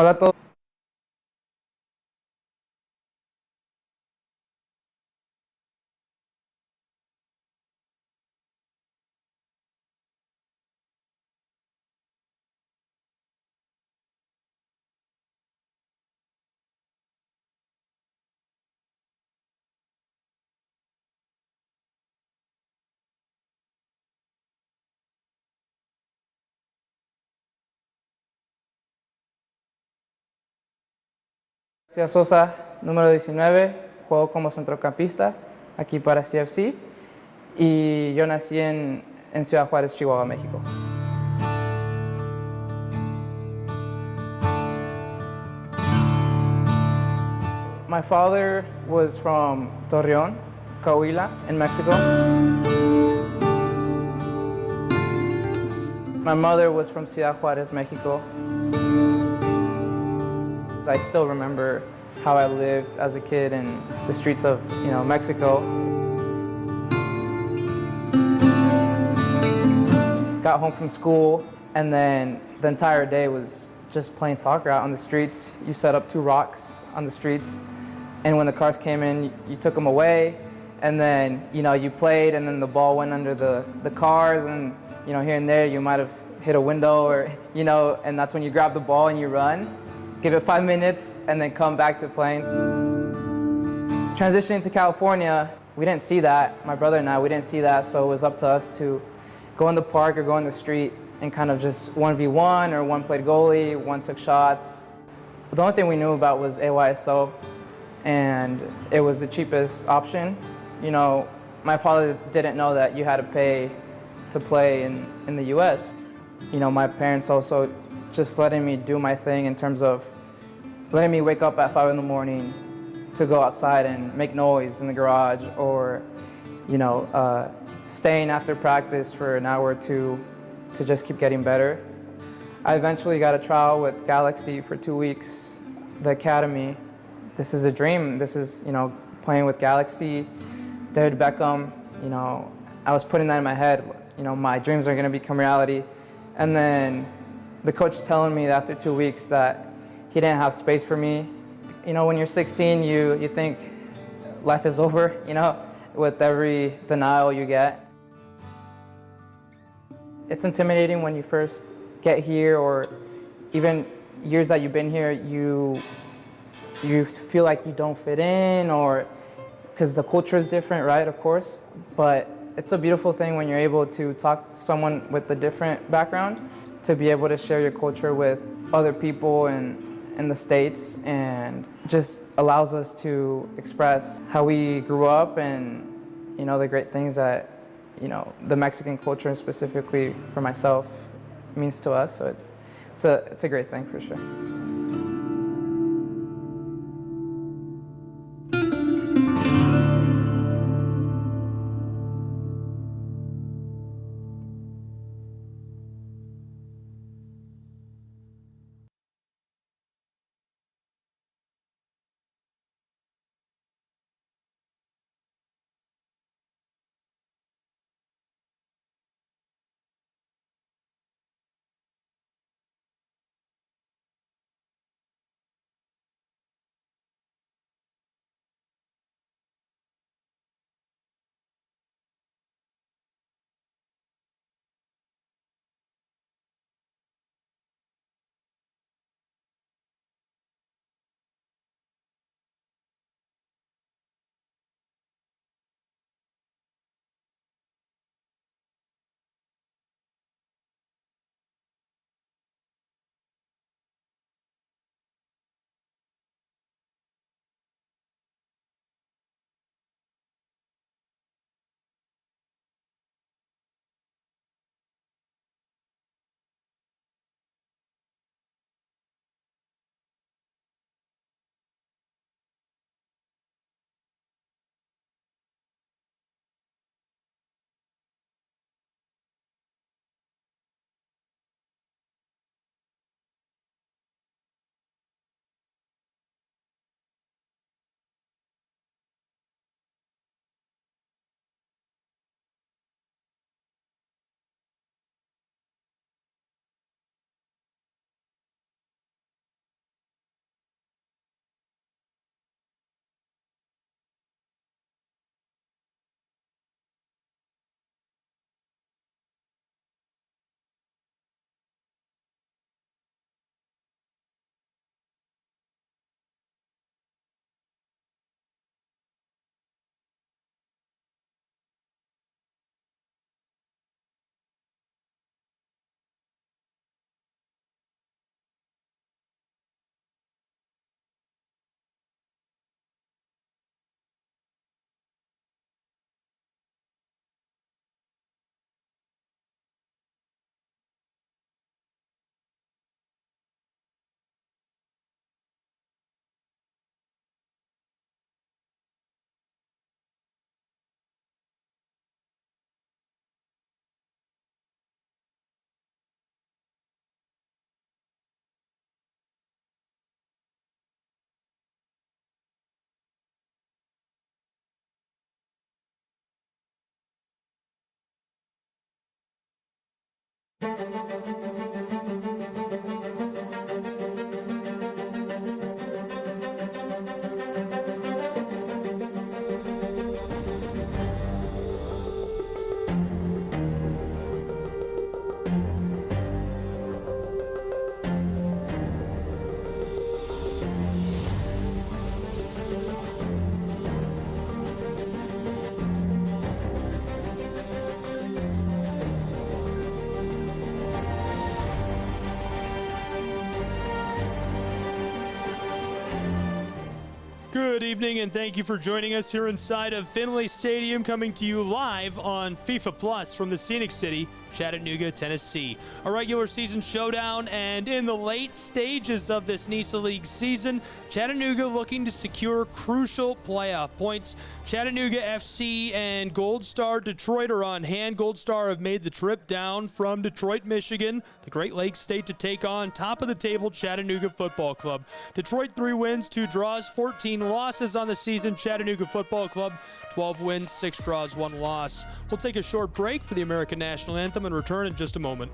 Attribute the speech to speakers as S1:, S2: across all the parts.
S1: Hola a todos. Soy Sosa, número 19, juego como centrocampista aquí para CFC y yo nací en Ciudad Juárez, Chihuahua, México. My father was from Torreón, Coahuila, in Mexico. My mother was from Ciudad Juárez, Mexico. I still remember how I lived as a kid in the streets of, Mexico. Got home from school, and then the entire day was just playing soccer out on the streets. You set up 2 rocks on the streets, and when the cars came in, you took them away, and then, you played, and then the ball went under the cars, and, here and there you might have hit a window or, and that's when you grab the ball and you run. Give it 5 minutes, and then come back to playing. Transitioning to California, we didn't see that. My brother and I, we didn't see that, so it was up to us to go in the park or go in the street and kind of just 1v1, or one played goalie, one took shots. The only thing we knew about was AYSO, and it was the cheapest option. My father didn't know that you had to pay to play in the US. My parents also just letting me do my thing in terms of letting me wake up at 5 in the morning to go outside and make noise in the garage, or staying after practice for an hour or two to just keep getting better. I eventually got a trial with Galaxy for 2 weeks, the academy. This is a dream. This is, playing with Galaxy, David Beckham. I was putting that in my head. My dreams are going to become reality. And then the coach telling me that after 2 weeks that he didn't have space for me. When you're 16, you think life is over, with every denial you get. It's intimidating when you first get here, or even years that you've been here, you feel like you don't fit in, or because the culture is different, right, of course. But it's a beautiful thing when you're able to talk to someone with a different background, to be able to share your culture with other people in the States, and just allows us to express how we grew up and, the great things that, the Mexican culture, specifically for myself, means to us. So it's a great thing for sure.
S2: Good evening, and thank you for joining us here inside of Finley Stadium, coming to you live on FIFA Plus from the scenic city, Chattanooga, Tennessee. A regular season showdown, and in the late stages of this NISA League season, Chattanooga looking to secure crucial playoff points. Chattanooga FC and Gold Star Detroit are on hand. Gold Star have made the trip down from Detroit, Michigan, the Great Lakes state, to take on top of the table Chattanooga Football Club. Detroit 3 wins, 2 draws, 14 losses on the season. Chattanooga Football Club 12 wins, 6 draws, 1 loss. We'll take a short break for the American National Anthem and return in just a moment.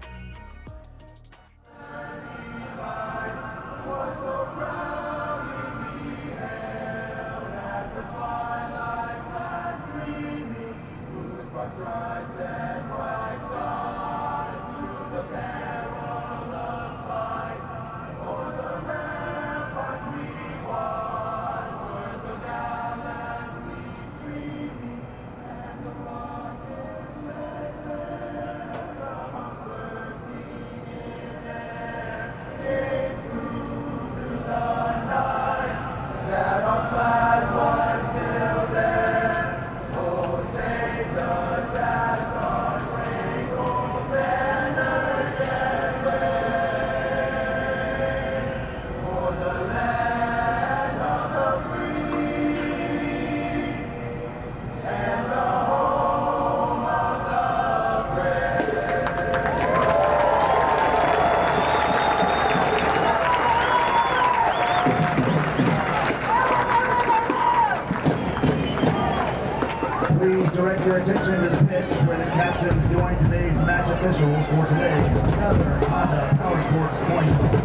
S3: Please direct your attention to the pitch where the captains join today's match officials for today's Southern Honda Power Sports coin toss.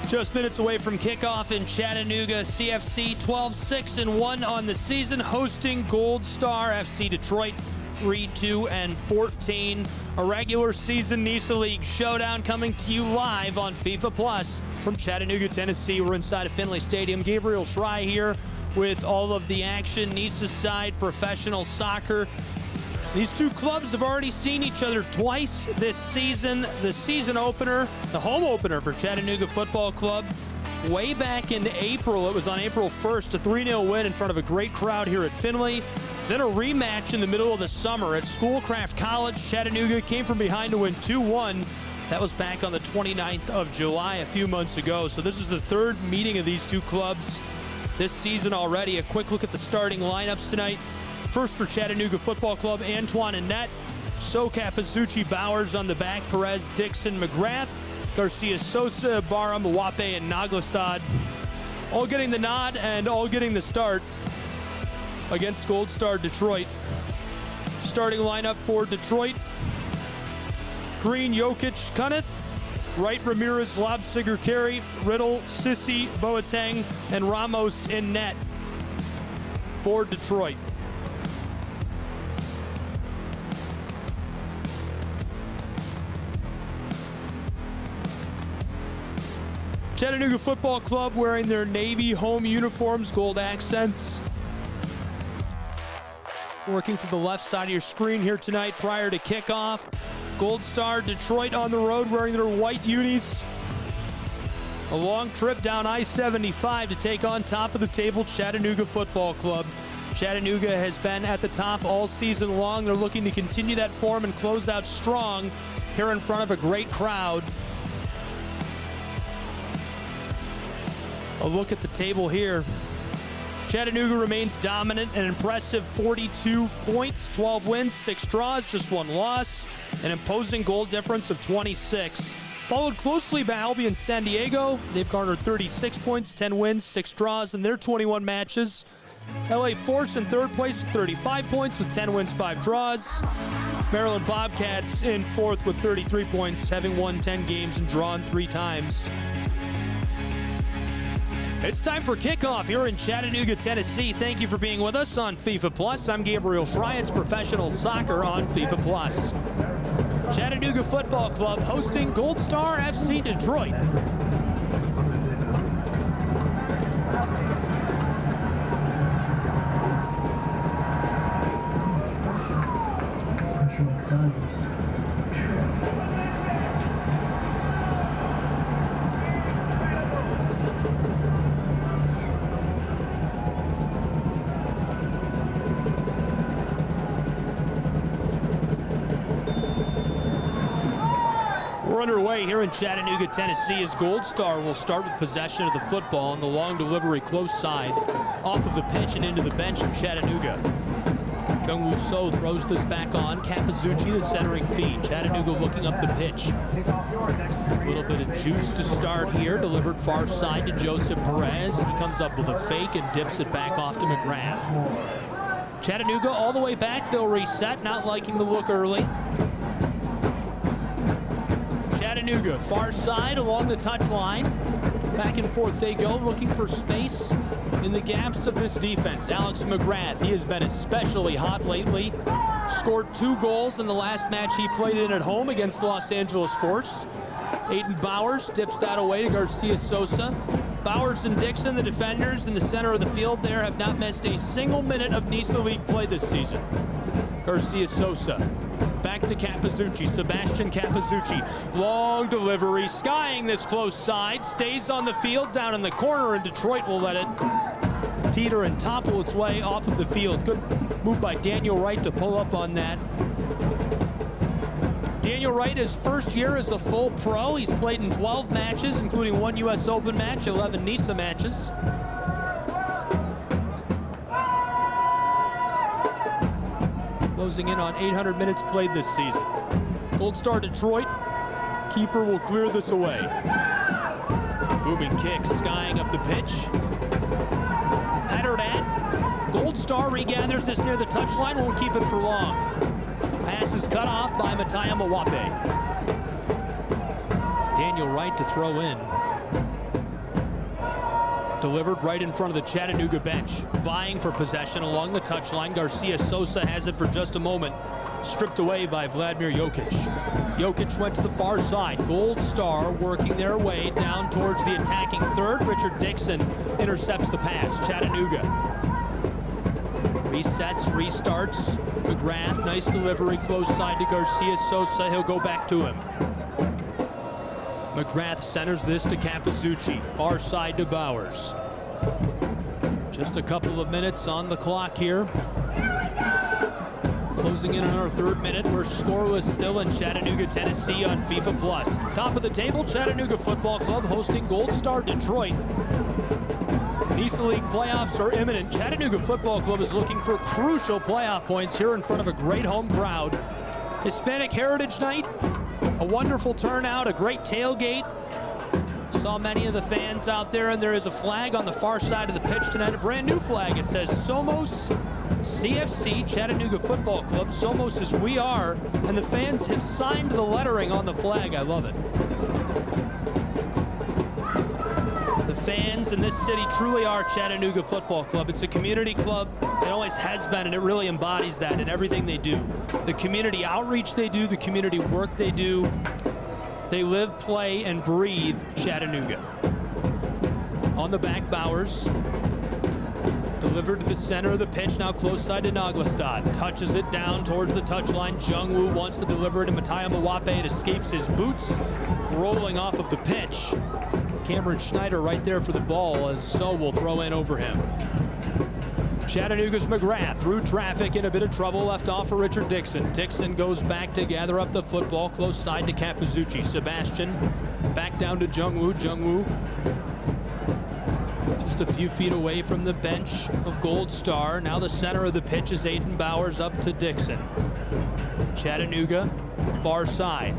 S2: Just minutes away from kickoff in Chattanooga, CFC 12-6-1 on the season, hosting Gold Star FC Detroit 3-2-14. A regular season NISA League showdown coming to you live on FIFA Plus from Chattanooga, Tennessee. We're inside of Finley Stadium. Gabriel Schrei here with all of the action. NISA side, professional soccer. These two clubs have already seen each other twice this season. The season opener, the home opener for Chattanooga Football Club, way back in April. It was on April 1st, a 3-0 win in front of a great crowd here at Finley. Then a rematch in the middle of the summer at Schoolcraft College. Chattanooga came from behind to win 2-1. That was back on the 29th of July, a few months ago. So this is the third meeting of these two clubs this season already. A quick look at the starting lineups tonight. First for Chattanooga Football Club, Antoine Annette, Sokap, Azuchi, Bowers on the back, Perez, Dixon, McGrath, Garcia, Sosa, Barham, Wape, and Naglestad. All getting the nod and all getting the start against Gold Star Detroit. Starting lineup for Detroit: Green, Jokic, Cunneth, right, Ramirez, Lobsiger, Carey, Riddle, Sissy, Boateng, and Ramos in net for Detroit. Chattanooga Football Club wearing their Navy home uniforms, gold accents. Working from the left side of your screen here tonight prior to kickoff. Gold Star Detroit on the road wearing their white unis. A long trip down I-75 to take on top of the table Chattanooga Football Club. Chattanooga has been at the top all season long. They're looking to continue that form and close out strong here in front of a great crowd. A look at the table here. Chattanooga remains dominant, an impressive 42 points, 12 wins, 6 draws, just 1 loss, an imposing goal difference of 26. Followed closely by Albion San Diego. They've garnered 36 points, 10 wins, 6 draws in their 21 matches. LA Force in 3rd place with 35 points with 10 wins, 5 draws. Maryland Bobcats in 4th with 33 points, having won 10 games and drawn 3 times. It's time for kickoff here in Chattanooga, Tennessee. Thank you for being with us on FIFA Plus. I'm Gabriel Schrey. It's professional soccer on FIFA Plus. Chattanooga Football Club hosting Gold Star FC Detroit. We're underway here in Chattanooga, Tennessee, as Gold Star will start with possession of the football and the long delivery close side off of the pitch and into the bench of Chattanooga. Jungwoo So throws this back on. Capizzucci, the centering feed. Chattanooga looking up the pitch. A little bit of juice to start here. Delivered far side to Joseph Perez. He comes up with a fake and dips it back off to McGrath. Chattanooga all the way back. They'll reset, not liking the look early. Chattanooga, far side along the touchline. Back and forth they go, looking for space in the gaps of this defense. Alex McGrath, he has been especially hot lately. Scored 2 goals in the last match he played in at home against Los Angeles Force. Aiden Bowers dips that away to Garcia Sosa. Bowers and Dixon, the defenders in the center of the field there, have not missed a single minute of NISA League play this season. Garcia Sosa. Back to Capizzucci, Sebastian Capizzucci. Long delivery, skying this close side. Stays on the field, down in the corner, and Detroit will let it teeter and topple its way off of the field. Good move by Daniel Wright to pull up on that. Daniel Wright, his first year as a full pro. He's played in 12 matches, including 1 U.S. Open match, 11 NISA matches. Closing in on 800 minutes played this season. Gold Star Detroit. Keeper will clear this away. Booming kick, skying up the pitch. Headered at. Gold Star regathers this near the touchline, won't keep it for long. Pass is cut off by Mataya Mawape. Daniel Wright to throw in. Delivered right in front of the Chattanooga bench. Vying for possession along the touchline. Garcia Sosa has it for just a moment. Stripped away by Vladimir Jokic. Jokic went to the far side. Gold Star working their way down towards the attacking third. Richard Dixon intercepts the pass. Chattanooga resets, restarts. McGrath, nice delivery close side to Garcia Sosa. He'll go back to him. McGrath centers this to Capizzucci. Far side to Bowers. Just a couple of minutes on the clock here. Closing in on our 3rd minute. We're scoreless still in Chattanooga, Tennessee on FIFA Plus. Top of the table, Chattanooga Football Club hosting Gold Star Detroit. NISA League playoffs are imminent. Chattanooga Football Club is looking for crucial playoff points here in front of a great home crowd. Hispanic Heritage Night. A wonderful turnout, a great tailgate. Saw many of the fans out there, and there is a flag on the far side of the pitch tonight, a brand new flag. It says Somos CFC Chattanooga Football Club. Somos is we are, and the fans have signed the lettering on the flag. I love it. The fans in this city truly are Chattanooga Football Club. It's a community club. It always has been, and it really embodies that in everything they do. The community outreach they do, the community work they do. They live, play, and breathe Chattanooga. On the back, Bowers. Delivered to the center of the pitch, now close side to Naglestad. Touches it down towards the touchline. Jungwoo wants to deliver it to Mataya Mawape. It escapes his boots, rolling off of the pitch. Cameron Schneider right there for the ball, as So will throw in over him. Chattanooga's McGrath through traffic, in a bit of trouble, left off for Richard Dixon. Dixon goes back to gather up the football, close side to Capizzucci. Sebastian back down to Jungwoo. Jungwoo Just a few feet away from the bench of Gold Star. Now the center of the pitch is Aiden Bowers up to Dixon. Chattanooga, far side.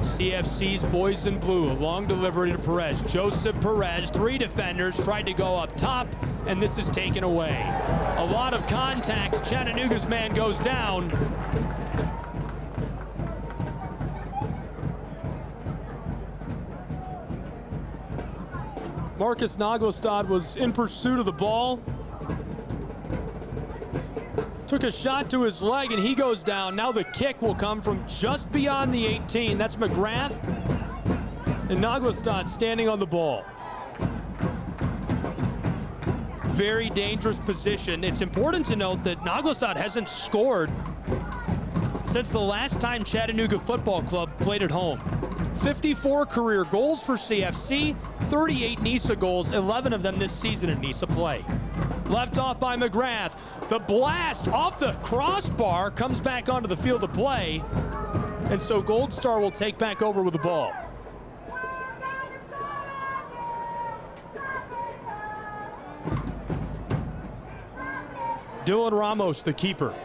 S2: CFC's boys in blue, a long delivery to Perez. Joseph Perez, 3 defenders, tried to go up top, and this is taken away. A lot of contact. Chattanooga's man goes down. Marcus Naglestad was in pursuit of the ball. Took a shot to his leg and he goes down. Now the kick will come from just beyond the 18. That's McGrath. And Naglestad standing on the ball. Very dangerous position. It's important to note that Naglestad hasn't scored since the last time Chattanooga Football Club played at home. 54 career goals for CFC, 38 NISA goals, 11 of them this season in NISA play. Left off by McGrath. The blast off the crossbar comes back onto the field of play. And so Gold Star will take back over with the ball. Dylan Ramos, the keeper.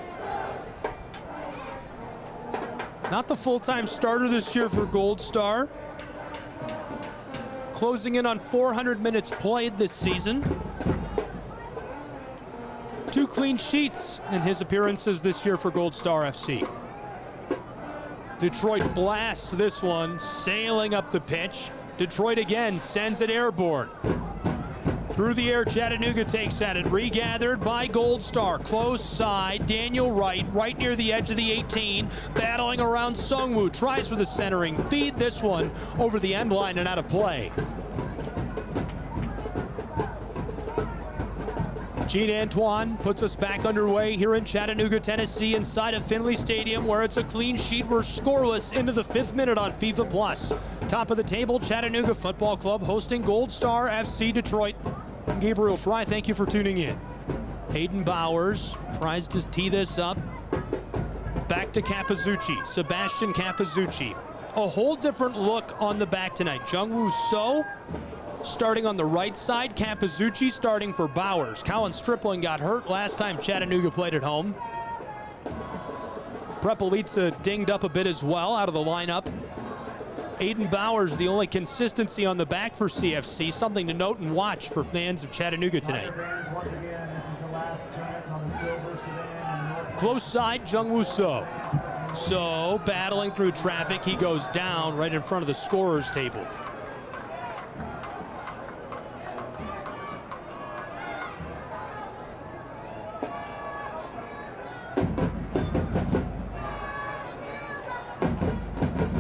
S2: Not the full-time starter this year for Gold Star. Closing in on 400 minutes played this season. 2 clean sheets in his appearances this year for Gold Star FC. Detroit blast this one, sailing up the pitch. Detroit again sends it airborne. Through the air, Chattanooga takes at it. Regathered by Gold Star. Close side, Daniel Wright, right near the edge of the 18. Battling around Sungwoo. Tries for the centering. Feed this one over the end line and out of play. Gene Antoine puts us back underway here in Chattanooga, Tennessee, inside of Finley Stadium, where it's a clean sheet. We're scoreless into the 5th minute on FIFA Plus. Top of the table, Chattanooga Football Club hosting Gold Star FC Detroit. I'm Gabriel Fry, thank you for tuning in. Aiden Bowers tries to tee this up. Back to Capizzucci, Sebastian Capizzucci. A whole different look on the back tonight. Jungwoo So starting on the right side, Capizzucci starting for Bowers. Colin Stripling got hurt last time Chattanooga played at home. Prepelica dinged up a bit as well, out of the lineup. Aiden Bowers, the only consistency on the back for CFC. Something to note and watch for fans of Chattanooga tonight. Close side, Jungwoo So. So, battling through traffic, he goes down right in front of the scorer's table.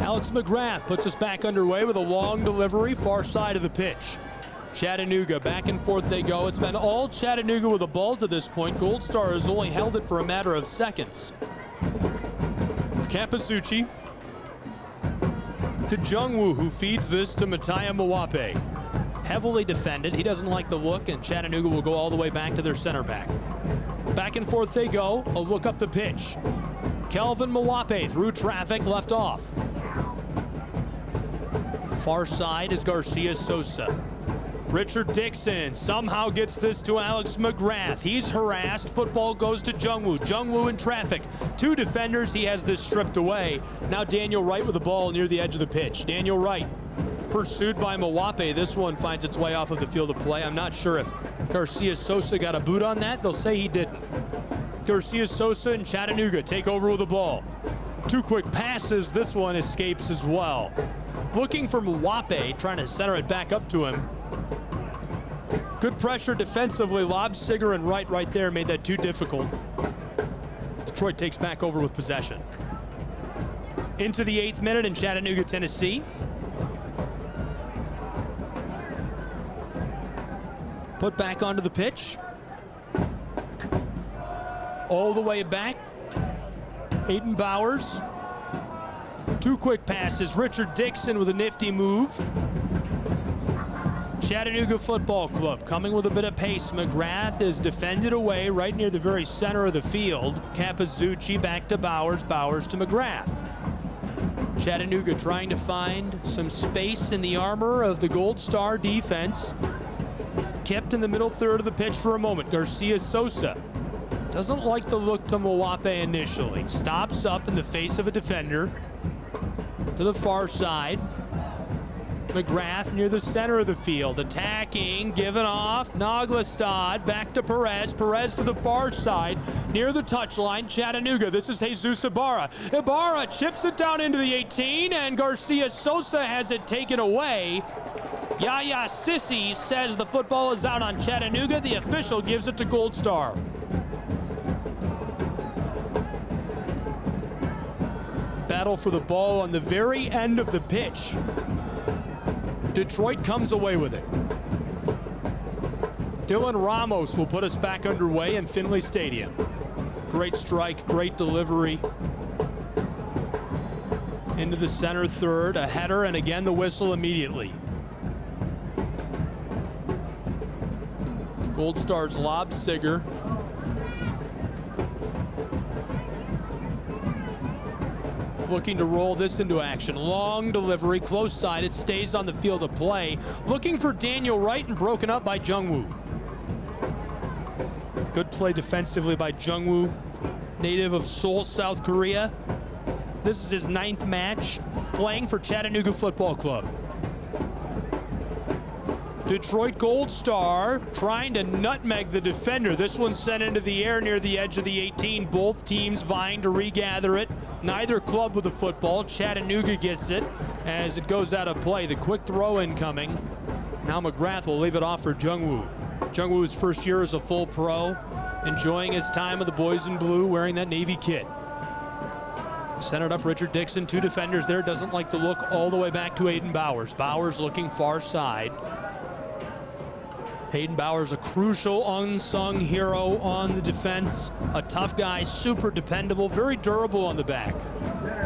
S2: Alex McGrath puts us back underway with a long delivery, far side of the pitch. Chattanooga, back and forth they go. It's been all Chattanooga with the ball to this point. Gold Star has only held it for a matter of seconds. Capizzucci to Jungwoo, who feeds this to Mataya Mwape. Heavily defended. He doesn't like the look, and Chattanooga will go all the way back to their center back. Back and forth they go. A look up the pitch. Kelvin Mwape through traffic, left off. Far side is Garcia Sosa. Richard Dixon somehow gets this to Alex McGrath. He's harassed. Football goes to Jungwoo. Jungwoo in traffic. 2 defenders. He has this stripped away. Now Daniel Wright with the ball near the edge of the pitch. Daniel Wright pursued by Mwape. This one finds its way off of the field of play. I'm not sure if Garcia Sosa got a boot on that. They'll say he didn't. Garcia Sosa and Chattanooga take over with the ball. 2 quick passes. This one escapes as well. Looking for Mwape, trying to center it back up to him. Good pressure defensively. Lobsiger and Wright right there made that too difficult. Detroit takes back over with possession. Into the 8th minute in Chattanooga, Tennessee. Put back onto the pitch. All the way back. Aiden Bowers. 2 quick passes. Richard Dixon with a nifty move. Chattanooga Football Club coming with a bit of pace. McGrath is defended away right near the very center of the field. Capizzucci back to Bowers. Bowers to McGrath. Chattanooga trying to find some space in the armor of the Gold Star defense. kept in the middle third of the pitch for a moment. Garcia Sosa doesn't like the look to Mwape initially. Stops up in the face of a defender. To the far side. McGrath near the center of the field. Attacking, given off. Naglestad back to Perez. Perez to the far side. Near the touchline, Chattanooga. This is Jesus Ibarra. Ibarra chips it down into the 18, and Garcia Sosa has it taken away. Yaya Sissi says the football is out on Chattanooga. The official gives it to Gold Star. Battle for the ball on the very end of the pitch. Detroit comes away with it. Dylan Ramos will put us back underway in Finley Stadium. Great strike, great delivery. Into the center third, a header, and again the whistle immediately. Gold Star's lob, Sigger. Looking to roll this into action. Long delivery, close side. It stays on the field of play. Looking for Daniel Wright and broken up by Jungwoo. Good play defensively by Jungwoo, native of Seoul, South Korea. This is his 9th match playing for Chattanooga Football Club. Detroit Gold Star trying to nutmeg the defender. This one sent into the air near the edge of the 18. Both teams vying to regather it. Neither club with the football. Chattanooga gets it as it goes out of play. The quick throw incoming. Now McGrath will leave it off for Jungwoo. Jungwoo's first year as a full pro, enjoying his time with the boys in blue, wearing that Navy kit. Centered up Richard Dixon, 2 defenders there. Doesn't like to look all the way back to Aiden Bowers. Bowers looking far side. Hayden Bowers, a crucial unsung hero on the defense. A tough guy, super dependable, very durable on the back.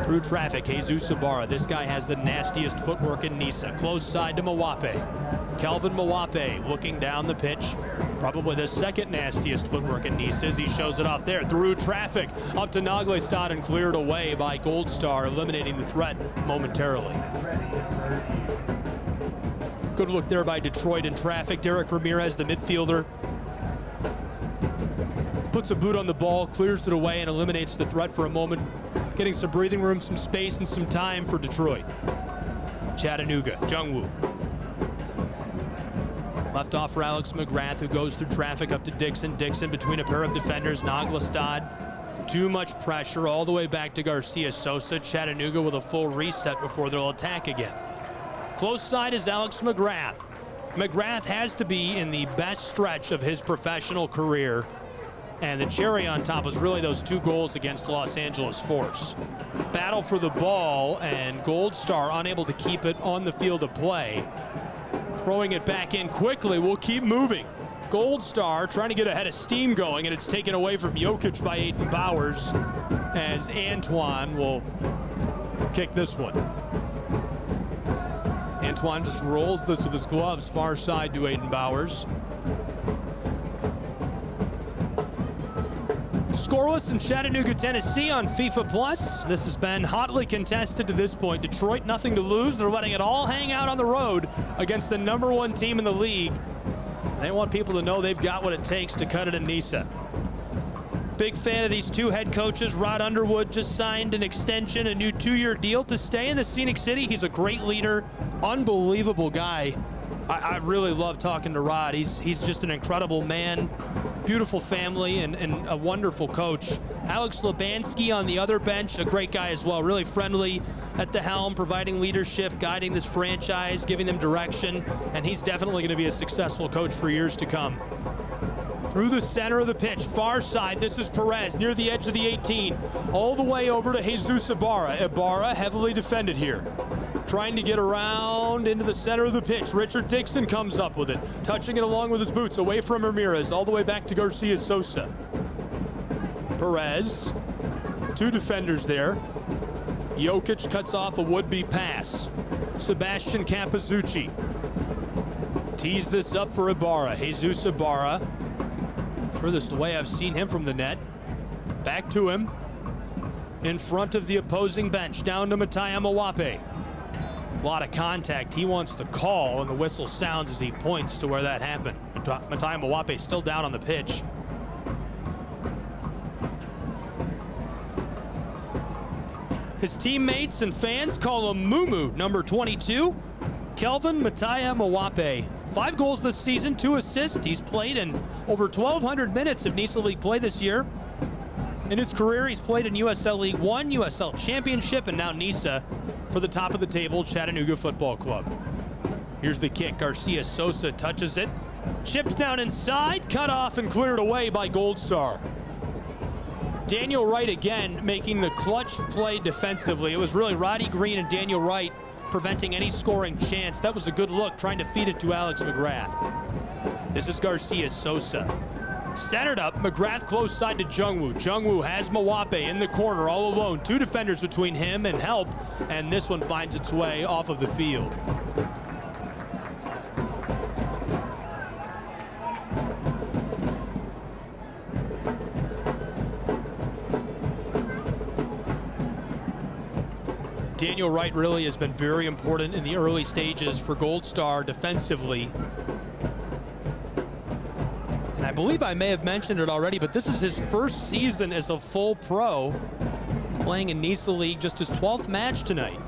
S2: Through traffic, Jesus Ibarra. This guy has the nastiest footwork in NISA. Close side to Mwape. Kelvin Mwape looking down the pitch. Probably the second nastiest footwork in NISA as he shows it off there. Through traffic, up to Naglestad and cleared away by Gold Star, eliminating the threat momentarily. Good look there by Detroit in traffic. Derek Ramirez, the midfielder, puts a boot on the ball, clears it away, and eliminates the threat for a moment, getting some breathing room, some space, and some time for Detroit. Chattanooga, Jungwoo. Left off for Alex McGrath, who goes through traffic up to Dixon. Dixon between a pair of defenders, Naglestad. Too much pressure all the way back to Garcia Sosa. Chattanooga with a full reset before they'll attack again. Close side is Alex McGrath. McGrath has to be in the best stretch of his professional career. And the cherry on top was really those 2 goals against Los Angeles Force. Battle for the ball, and Gold Star unable to keep it on the field of play. Throwing it back in quickly, will keep moving. Gold Star trying to get ahead of steam going, and it's taken away from Jokic by Aiden Bowers as Antoine will kick this one. Antoine just rolls this with his gloves, far side to Aiden Bowers. Scoreless in Chattanooga, Tennessee on FIFA Plus. This has been hotly contested to this point. Detroit, nothing to lose. They're letting it all hang out on the road against the #1 team in the league. They want people to know they've got what it takes to cut it in NISA. Big fan of these 2 head coaches. Rod Underwood just signed an extension, a new 2-year deal to stay in the Scenic City. He's a great leader, unbelievable guy. I really love talking to Rod. He's just an incredible man, beautiful family, and a wonderful coach. Alex Labansky on the other bench, a great guy as well, really friendly at the helm, providing leadership, guiding this franchise, giving them direction, and he's definitely going to be a successful coach for years to come. Through the center of the pitch, far side, this is Perez near the edge of the 18, all the way over to Jesus Ibarra. Ibarra heavily defended here. Trying to get around into the center of the pitch. Richard Dixon comes up with it, touching it along with his boots, away from Ramirez, all the way back to Garcia Sosa. Perez, 2 defenders there. Jokic cuts off a would-be pass. Sebastian Capizzucci tees this up for Ibarra. Jesus Ibarra, furthest away I've seen him from the net. Back to him. In front of the opposing bench, down to Mattia Mwape. A lot of contact. He wants the call, and the whistle sounds as he points to where that happened. Matai Mawape still down on the pitch. His teammates and fans call him Mumu, number 22, Kelvin Mataya Mawape. 5 goals this season, 2 assists. He's played in over 1,200 minutes of NISA League play this year. In his career, he's played in USL League 1, USL Championship, and now NISA for the top of the table Chattanooga Football Club. Here's the kick. Garcia Sosa touches it. Chipped down inside, cut off and cleared away by Gold Star. Daniel Wright again making the clutch play defensively. It was really Roddy Green and Daniel Wright preventing any scoring chance. That was a good look, trying to feed it to Alex McGrath. This is Garcia Sosa. Centered up, McGrath close side to Jungwoo. Jungwoo has Mawape in the corner all alone. 2 defenders between him and help, and this one finds its way off of the field. Daniel Wright really has been very important in the early stages for Gold Star defensively. And I believe I may have mentioned it already, but this is his first season as a full pro, playing in NISA League, just his 12th match tonight.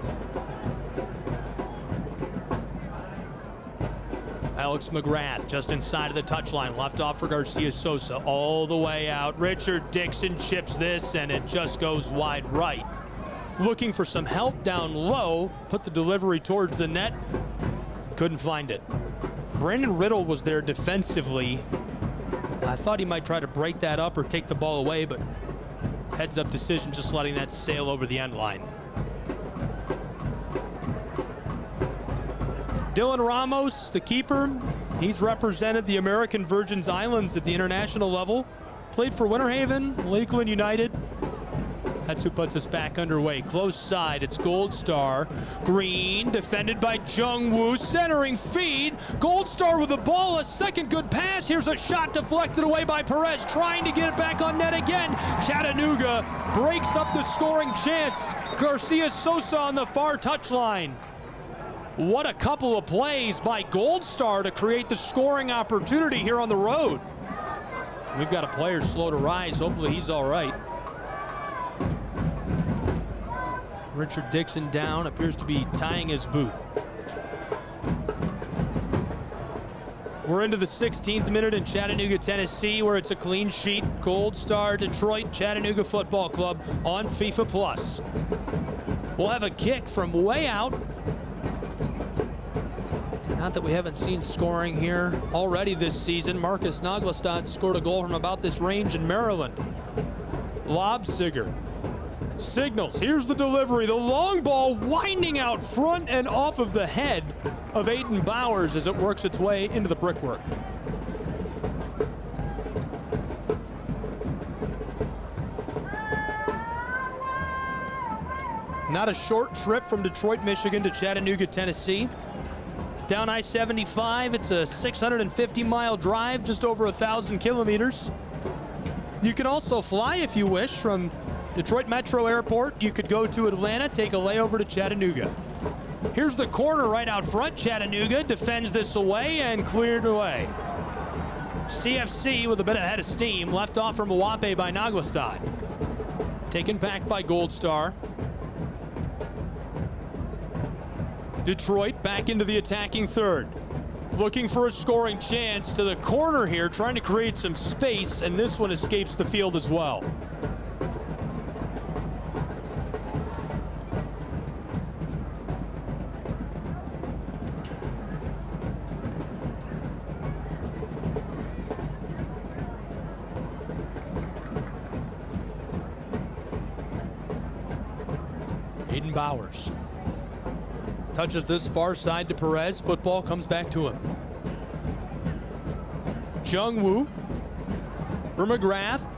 S2: Alex McGrath just inside of the touchline, left off for Garcia Sosa, all the way out. Richard Dixon chips this, and it just goes wide right. Looking for some help down low, put the delivery towards the net, couldn't find it. Brandon Riddle was there defensively. I thought he might try to break that up or take the ball away, but heads up decision, just letting that sail over the end line. Dylan Ramos, the keeper, he's represented the American Virgin Islands at the international level. Played for Winter Haven, Lakeland United. That's who puts us back underway. Close side, it's Gold Star. Green, defended by Jungwoo, centering feed. Gold Star with the ball, a second good pass. Here's a shot deflected away by Perez, trying to get it back on net again. Chattanooga breaks up the scoring chance. Garcia Sosa on the far touchline. What a couple of plays by Gold Star to create the scoring opportunity here on the road. We've got a player slow to rise. Hopefully he's all right. Richard Dixon down, appears to be tying his boot. We're into the 16th minute in Chattanooga, Tennessee, where it's a clean sheet. Gold Star, Detroit, Chattanooga Football Club on FIFA Plus. We'll have a kick from way out. Not that we haven't seen scoring here already this season. Marcus Naglestad scored a goal from about this range in Maryland. Lobsiger signals, here's the delivery, the long ball winding out front and off of the head of Aiden Bowers as it works its way into the brickwork. Not a short trip from Detroit, Michigan to Chattanooga, Tennessee. Down I-75, it's a 650-mile drive, just over 1,000 kilometers. You can also fly if you wish from Detroit Metro Airport. You could go to Atlanta, take a layover to Chattanooga. Here's the corner right out front. Chattanooga defends this away and cleared away. CFC with a bit of head of steam, left off from Mawape by Naglestad. Taken back by Gold Star. Detroit back into the attacking third. Looking for a scoring chance to the corner here, trying to create some space, and this one escapes the field as well. Aiden Bowers touches this far side to Perez. Football comes back to him. Jungwoo for McGrath.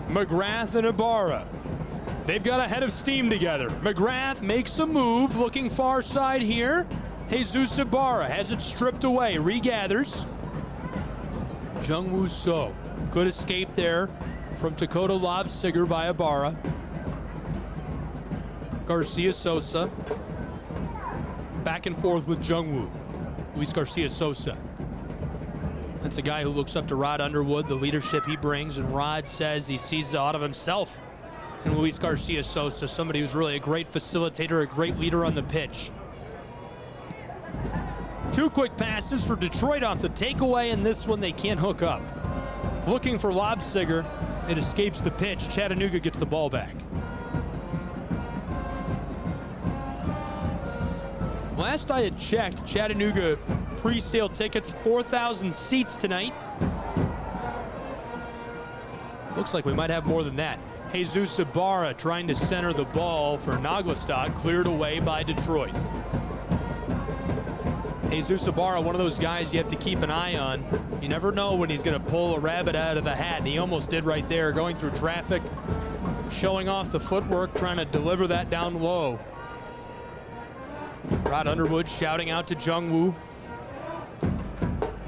S2: McGrath and Ibarra. They've got a head of steam together. McGrath makes a move, looking far side here. Jesus Ibarra has it stripped away, regathers. Jungwoo So. Good escape there from Dakota Lobsiger by Ibarra. Garcia Sosa. back and forth with Jungwoo. Luis Garcia Sosa. That's a guy who looks up to Rod Underwood, the leadership he brings, and Rod says he sees a lot of himself in Luis Garcia Sosa, somebody who's really a great facilitator, a great leader on the pitch. 2 quick passes for Detroit off the takeaway, and this one they can't hook up. Looking for Lobsiger, it escapes the pitch. Chattanooga gets the ball back. Last I had checked, Chattanooga pre-sale tickets, 4,000 seats tonight. Looks like we might have more than that. Jesus Ibarra trying to center the ball for Naglestad, cleared away by Detroit. Jesus Ibarra, one of those guys you have to keep an eye on. You never know when he's going to pull a rabbit out of the hat, and he almost did right there, going through traffic, showing off the footwork, trying to deliver that down low. Rod Underwood shouting out to Jungwoo.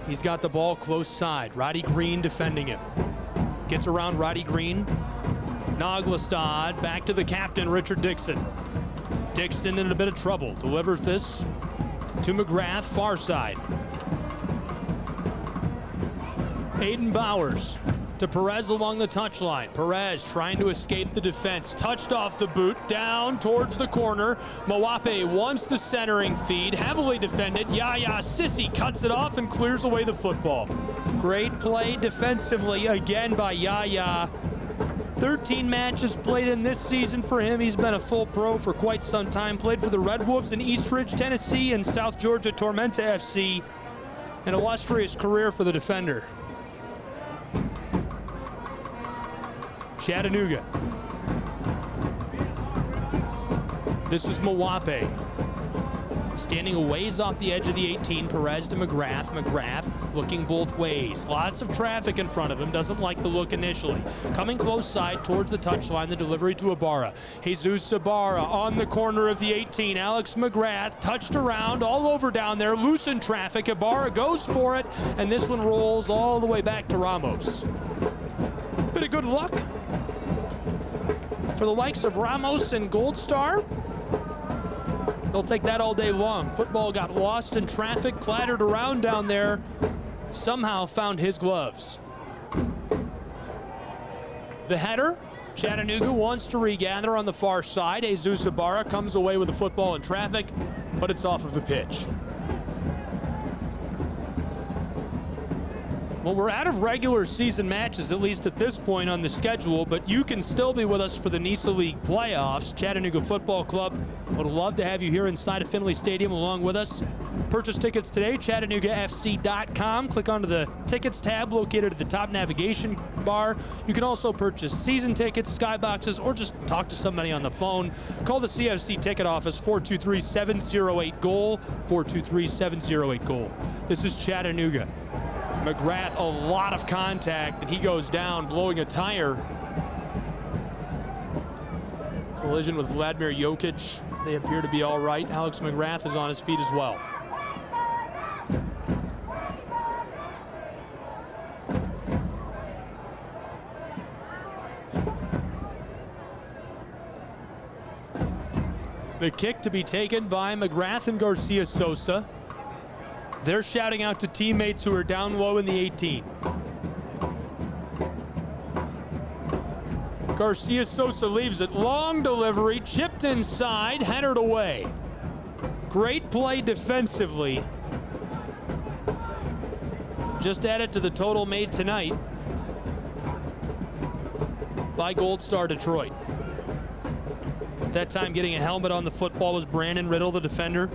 S2: He's got the ball close side. Roddy Green defending him. Gets around Roddy Green. Naglestad back to the captain, Richard Dixon. Dixon in a bit of trouble. Delivers this to McGrath, far side. Aiden Bowers to Perez along the touchline. Perez trying to escape the defense. Touched off the boot, down towards the corner. Mawape wants the centering feed, heavily defended. Yaya Sissi cuts it off and clears away the football. Great play defensively again by Yaya. 13 matches played in this season for him. He's been a full pro for quite some time. Played for the Red Wolves in East Ridge, Tennessee, and South Georgia Tormenta FC. An illustrious career for the defender. Chattanooga. This is Mawape. Standing a ways off the edge of the 18, Perez to McGrath. McGrath looking both ways. Lots of traffic in front of him. Doesn't like the look initially. Coming close side towards the touchline. The delivery to Ibarra. Jesus Ibarra on the corner of the 18. Alex McGrath touched around all over down there. Loose in traffic. Ibarra goes for it. And this one rolls all the way back to Ramos. Bit of good luck for the likes of Ramos and Gold Star. They'll take that all day long. Football got lost in traffic, clattered around down there, somehow found his gloves. The header, Chattanooga wants to regather on the far side. Jesus Ibarra comes away with the football in traffic, but it's off of the pitch. Well, we're out of regular season matches, at least at this point on the schedule, but you can still be with us for the NISA League playoffs. Chattanooga Football Club would love to have you here inside of Finley Stadium along with us. Purchase tickets today, ChattanoogaFC.com. Click onto the tickets tab located at the top navigation bar. You can also purchase season tickets, skyboxes, or just talk to somebody on the phone. Call the CFC ticket office, 423-708-GOAL, 423-708-GOAL. This is Chattanooga. McGrath, a lot of contact, and he goes down, blowing a tire. Collision with Vladimir Jokic. They appear to be all right. Alex McGrath is on his feet as well. The kick to be taken by McGrath and Garcia Sosa. They're shouting out to teammates who are down low in the 18. Garcia Sosa leaves it. Long delivery, chipped inside, headed away. Great play defensively. Just added to the total made tonight by Gold Star Detroit. At that time, getting a helmet on the football was Brandon Riddle, the defender.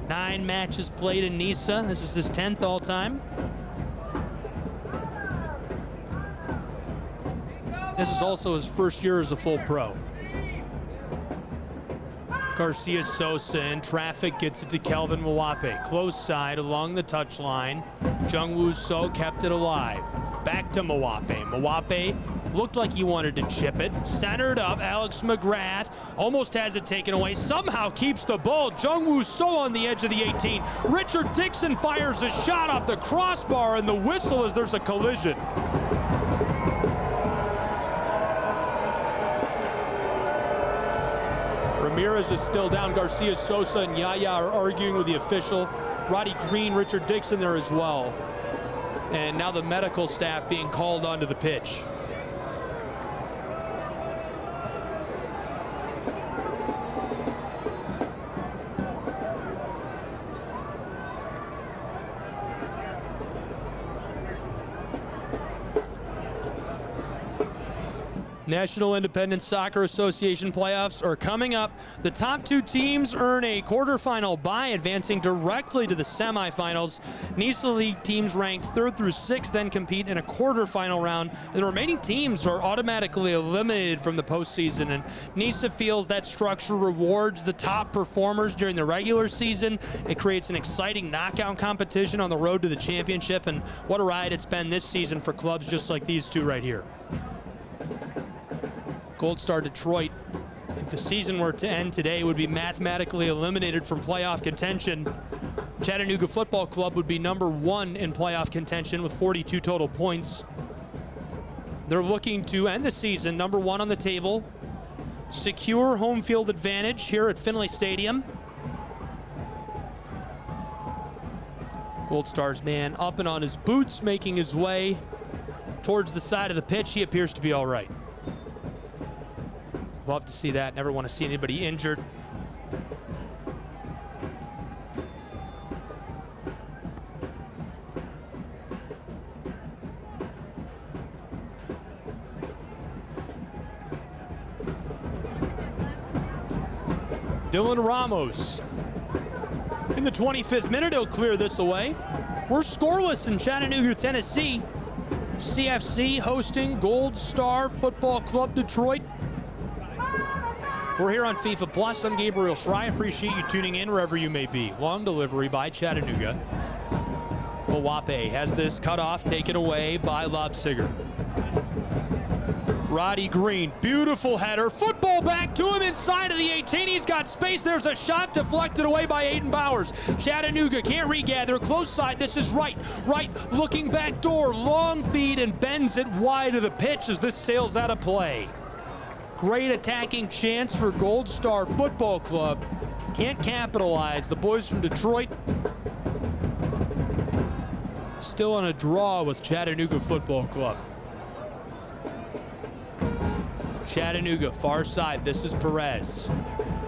S2: 9 matches played in NISA. This is his 10th all-time. This is also his first year as a full pro. Garcia Sosa in traffic, gets it to Kelvin Mawape. Close side along the touchline. Jungwoo So kept it alive. Back to Mawape. Mawape looked like he wanted to chip it. Centered up, Alex McGrath almost has it taken away. Somehow keeps the ball. Jungwoo So on the edge of the 18. Richard Dixon fires a shot off the crossbar, and the whistle as there's a collision. Perez is still down. Garcia, Sosa, and Yaya are arguing with the official. Roddy Green, Richard Dixon there as well. And now the medical staff being called onto the pitch. National Independent Soccer Association playoffs are coming up. The top 2 teams earn a quarterfinal bye, advancing directly to the semifinals. NISA League teams ranked 3rd through 6th then compete in a quarterfinal round. The remaining teams are automatically eliminated from the postseason, and NISA feels that structure rewards the top performers during the regular season. It creates an exciting knockout competition on the road to the championship, and what a ride it's been this season for clubs just like these two right here. Gold Star Detroit, if the season were to end today, would be mathematically eliminated from playoff contention. Chattanooga Football Club would be number 1 in playoff contention with 42 total points. They're looking to end the season number 1 on the table, secure home field advantage here at Finley Stadium. Gold Star's man up and on his boots, making his way towards the side of the pitch. He appears to be all right. Love to see that. Never want to see anybody injured. Dylan Ramos. In the 25th minute, he'll clear this away. We're scoreless in Chattanooga, Tennessee. CFC hosting Gold Star Football Club Detroit. We're here on FIFA Plus. I'm Gabriel Schrei. Appreciate you tuning in wherever you may be. Long delivery by Chattanooga. Owape has this cut off, taken away by Lobsiger. Roddy Green, beautiful header. Football back to him inside of the 18. He's got space. There's a shot deflected away by Aiden Bowers. Chattanooga can't regather. Close side. This is right. Looking back door. Long feed and bends it wide of the pitch as this sails out of play. Great attacking chance for Gold Star Football Club. Can't capitalize. The boys from Detroit still on a draw with Chattanooga Football Club. Chattanooga, far side. This is Perez.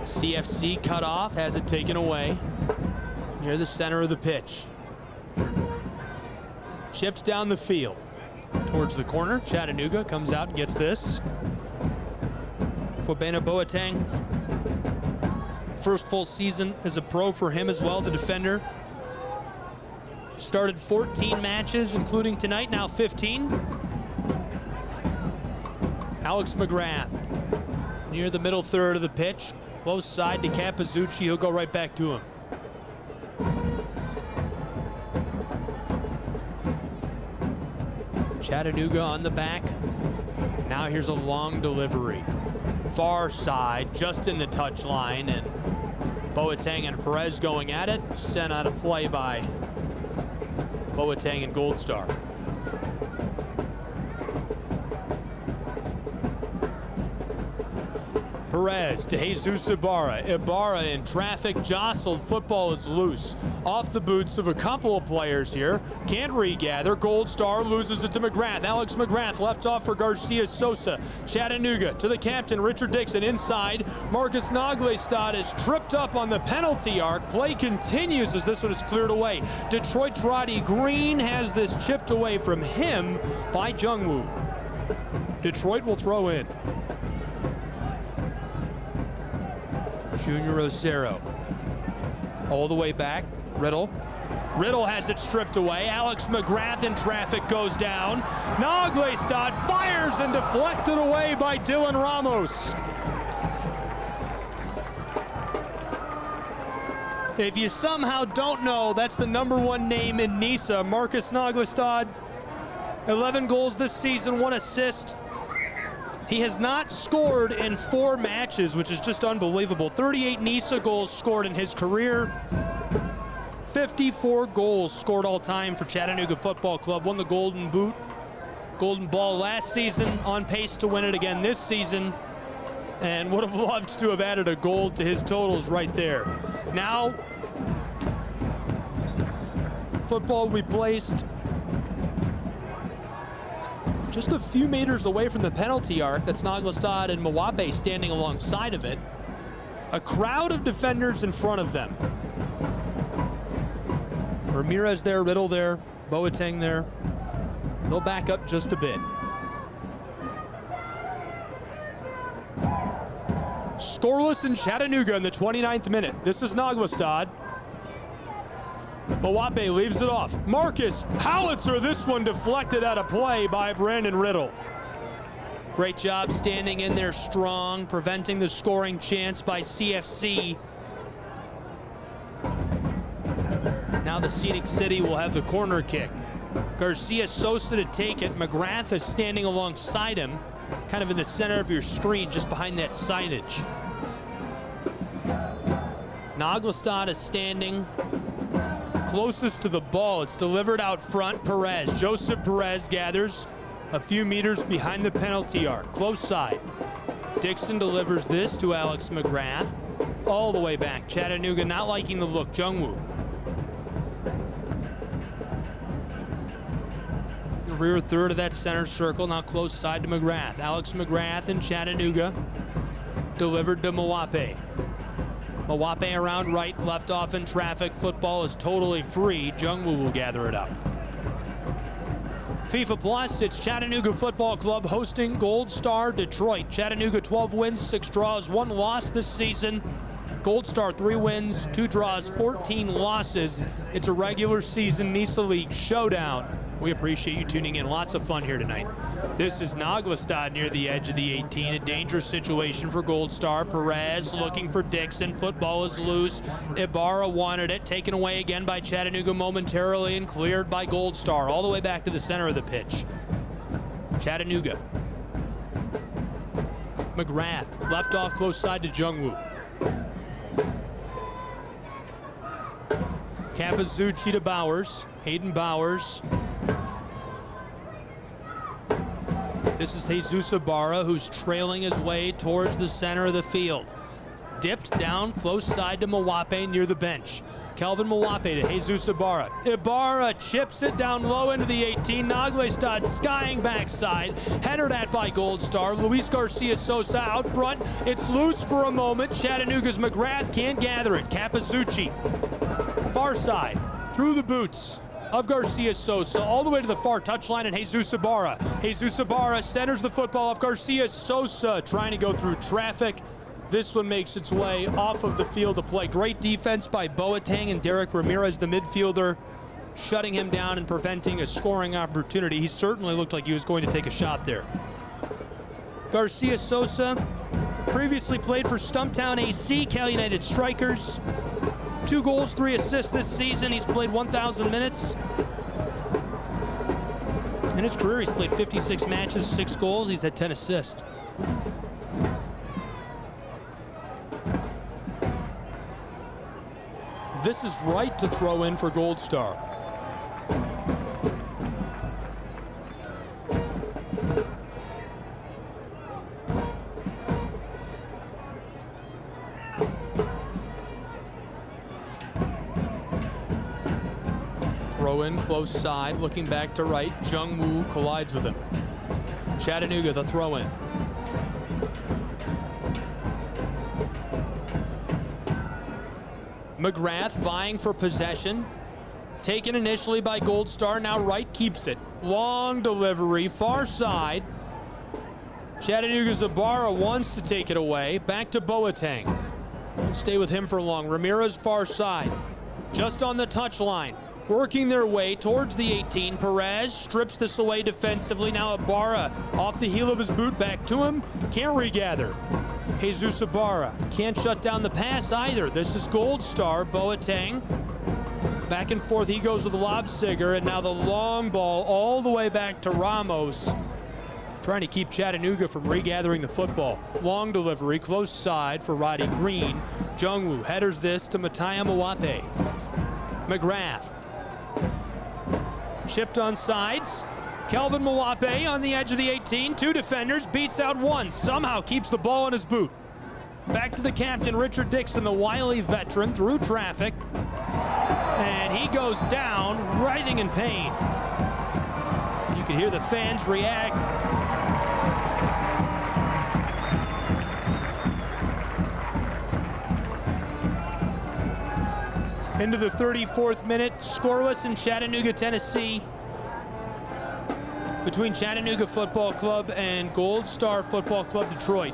S2: CFC cut off, has it taken away near the center of the pitch. Chipped down the field towards the corner. Chattanooga comes out and gets this. Kwabena Boateng, first full season as a pro for him as well, the defender. Started 14 matches, including tonight, now 15. Alex McGrath, near the middle third of the pitch. Close side to Capizzucci, he'll go right back to him. Chattanooga on the back. Now here's a long delivery. Far side, just in the touch line, and Boateng and Perez going at it. Sent out of play by Boateng and Gold Star. Perez to Jesus Ibarra. Ibarra in traffic, jostled. Football is loose. Off the boots of a couple of players here. Can't regather. Gold Star loses it to McGrath. Alex McGrath left off for Garcia Sosa. Chattanooga to the captain, Richard Dixon. Inside, Marcus Naglestad is tripped up on the penalty arc. Play continues as this one is cleared away. Detroit's Roddy Green has this chipped away from him by Jungwoo. Detroit will throw in. Junior Rosero all the way back. Riddle has it stripped away. Alex McGrath in traffic goes down. Naglestad fires and deflected away by Dylan Ramos. If you somehow don't know, that's the #1 name in NISA, Marcus Naglestad. 11 goals this season, 1 assist. He has not scored in 4 matches, which is just unbelievable. 38 NISA goals scored in his career. 54 goals scored all time for Chattanooga Football Club. Won the Golden Boot, Golden Ball last season. On pace to win it again this season. and would have loved to have added a goal to his totals right there. Now, football will be placed just a few meters away from the penalty arc. That's Naglestad and Mawape standing alongside of it. A crowd of defenders in front of them. Ramirez there, Riddle there, Boateng there. They'll back up just a bit. Scoreless in Chattanooga in the 29th minute. This is Naglestad. Mawape leaves it off. Marcus Howitzer, this one deflected out of play by Brandon Riddle. Great job standing in there strong, preventing the scoring chance by CFC. Now the Scenic City will have the corner kick. Garcia Sosa to take it. McGrath is standing alongside him, kind of in the center of your screen, just behind that signage. Naglestad is standing closest to the ball. It's delivered out front. Perez, Joseph Perez gathers a few meters behind the penalty arc, close side. Dixon delivers this to Alex McGrath, all the way back. Chattanooga not liking the look. Jungwoo. The rear third of that center circle, now close side to McGrath. Alex McGrath in Chattanooga, delivered to Mawape. Mawape around right, left off in traffic. Football is totally free. Jungwoo will gather it up. FIFA Plus, it's Chattanooga Football Club hosting Gold Star Detroit. Chattanooga 12 wins, 6 draws, 1 loss this season. Gold Star 3 wins, 2 draws, 14 losses. It's a regular season NISA League showdown. We appreciate you tuning in. Lots of fun here tonight. This is Naglestad near the edge of the 18. A dangerous situation for Gold Star. Perez looking for Dixon. Football is loose. Ibarra wanted it. Taken away again by Chattanooga momentarily and cleared by Gold Star. All the way back to the center of the pitch. Chattanooga. McGrath left off close side to Jungwoo. Capizucci to Bowers. Hayden Bowers. This is Jesus Ibarra, who's trailing his way towards the center of the field. Dipped down close side to Mawape near the bench. Kelvin Mawape to Jesus Ibarra. Ibarra chips it down low into the 18. Naglestad skying backside. Headed at by Gold Star. Luis Garcia Sosa out front. It's loose for a moment. Chattanooga's McGrath can't gather it. Capizucci. Far side. Through the boots of Garcia Sosa, all the way to the far touchline, and Jesus Ibarra. Jesus Ibarra centers the football up. Garcia Sosa trying to go through traffic. This one makes its way off of the field of play. Great defense by Boateng and Derek Ramirez, the midfielder, shutting him down and preventing a scoring opportunity. He certainly looked like he was going to take a shot there. Garcia Sosa previously played for Stumptown AC, Cal United Strikers. 2 goals, 3 assists this season. He's played 1,000 minutes. In his career, he's played 56 matches, 6 goals. He's had 10 assists. This is right to throw in for Gold Star. Throw in close side, looking back to right. Jungwoo collides with him. Chattanooga, the throw in. McGrath vying for possession. Taken initially by Gold Star, now right keeps it. Long delivery, far side. Chattanooga's Ibarra wants to take it away. Back to Boateng. Won't stay with him for long. Ramirez far side. Just on the touchline. Working their way towards the 18. Perez strips this away defensively. Now Ibarra off the heel of his boot, back to him. Can't regather. Jesus Ibarra can't shut down the pass either. This is Gold Star. Boateng. Back and forth he goes with Lobsiger, and now the long ball all the way back to Ramos. Trying to keep Chattanooga from regathering the football. Long delivery, close side for Roddy Green. Jungwoo headers this to Mataya Mawape. McGrath. Chipped on sides. Kelvin Mwape on the edge of the 18, 2 defenders, beats out 1, somehow keeps the ball in his boot. Back to the captain, Richard Dixon, the wily veteran, through traffic. And he goes down, writhing in pain. You can hear the fans react. Into the 34th minute, scoreless in Chattanooga, Tennessee, between Chattanooga Football Club and Gold Star Football Club Detroit.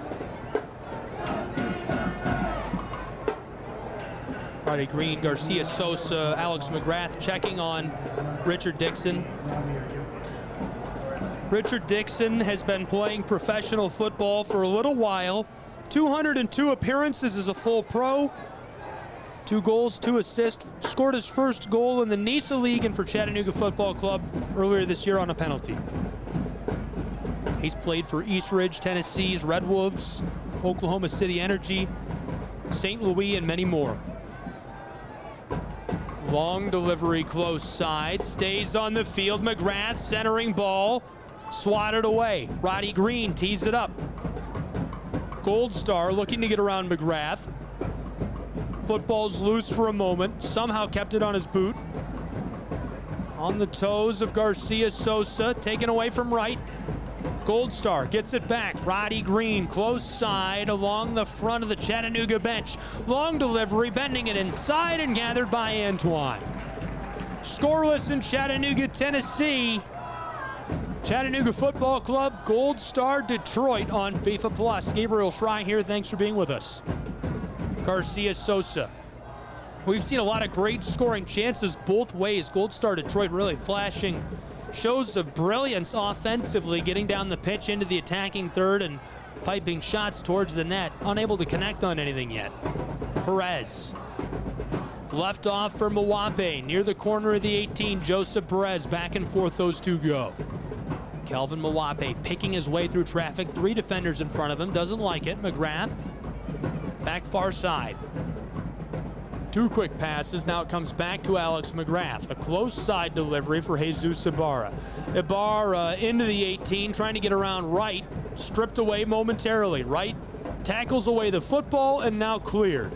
S2: Roddy Green, Garcia Sosa, Alex McGrath checking on Richard Dixon. Richard Dixon has been playing professional football for a little while. 202 appearances as a full pro. 2 goals, 2 assists. Scored his first goal in the NISA League and for Chattanooga Football Club earlier this year on a penalty. He's played for East Ridge, Tennessee's Red Wolves, Oklahoma City Energy, St. Louis, and many more. Long delivery close side, stays on the field. McGrath centering ball, swatted away. Roddy Green tees it up. Gold Star looking to get around McGrath. Football's loose for a moment, somehow kept it on his boot. On the toes of Garcia Sosa, taken away from right. Gold Star gets it back. Roddy Green, close side along the front of the Chattanooga bench. Long delivery, bending it inside and gathered by Antoine. Scoreless in Chattanooga, Tennessee. Chattanooga Football Club, Gold Star, Detroit on FIFA Plus. Gabriel Schrei here, thanks for being with us. Garcia Sosa. We've seen a lot of great scoring chances both ways. Gold Star Detroit really flashing shows of brilliance offensively, getting down the pitch into the attacking third and piping shots towards the net. Unable to connect on anything yet. Perez. Left off for Mwape. Near the corner of the 18, Joseph Perez. Back and forth those two go. Kelvin Mwape picking his way through traffic. 3 defenders in front of him. Doesn't like it. McGrath. Back far side. 2 quick passes. Now it comes back to Alex McGrath. A close side delivery for Jesus Ibarra. Ibarra into the 18, trying to get around right. Stripped away momentarily. Right tackles away the football and now cleared.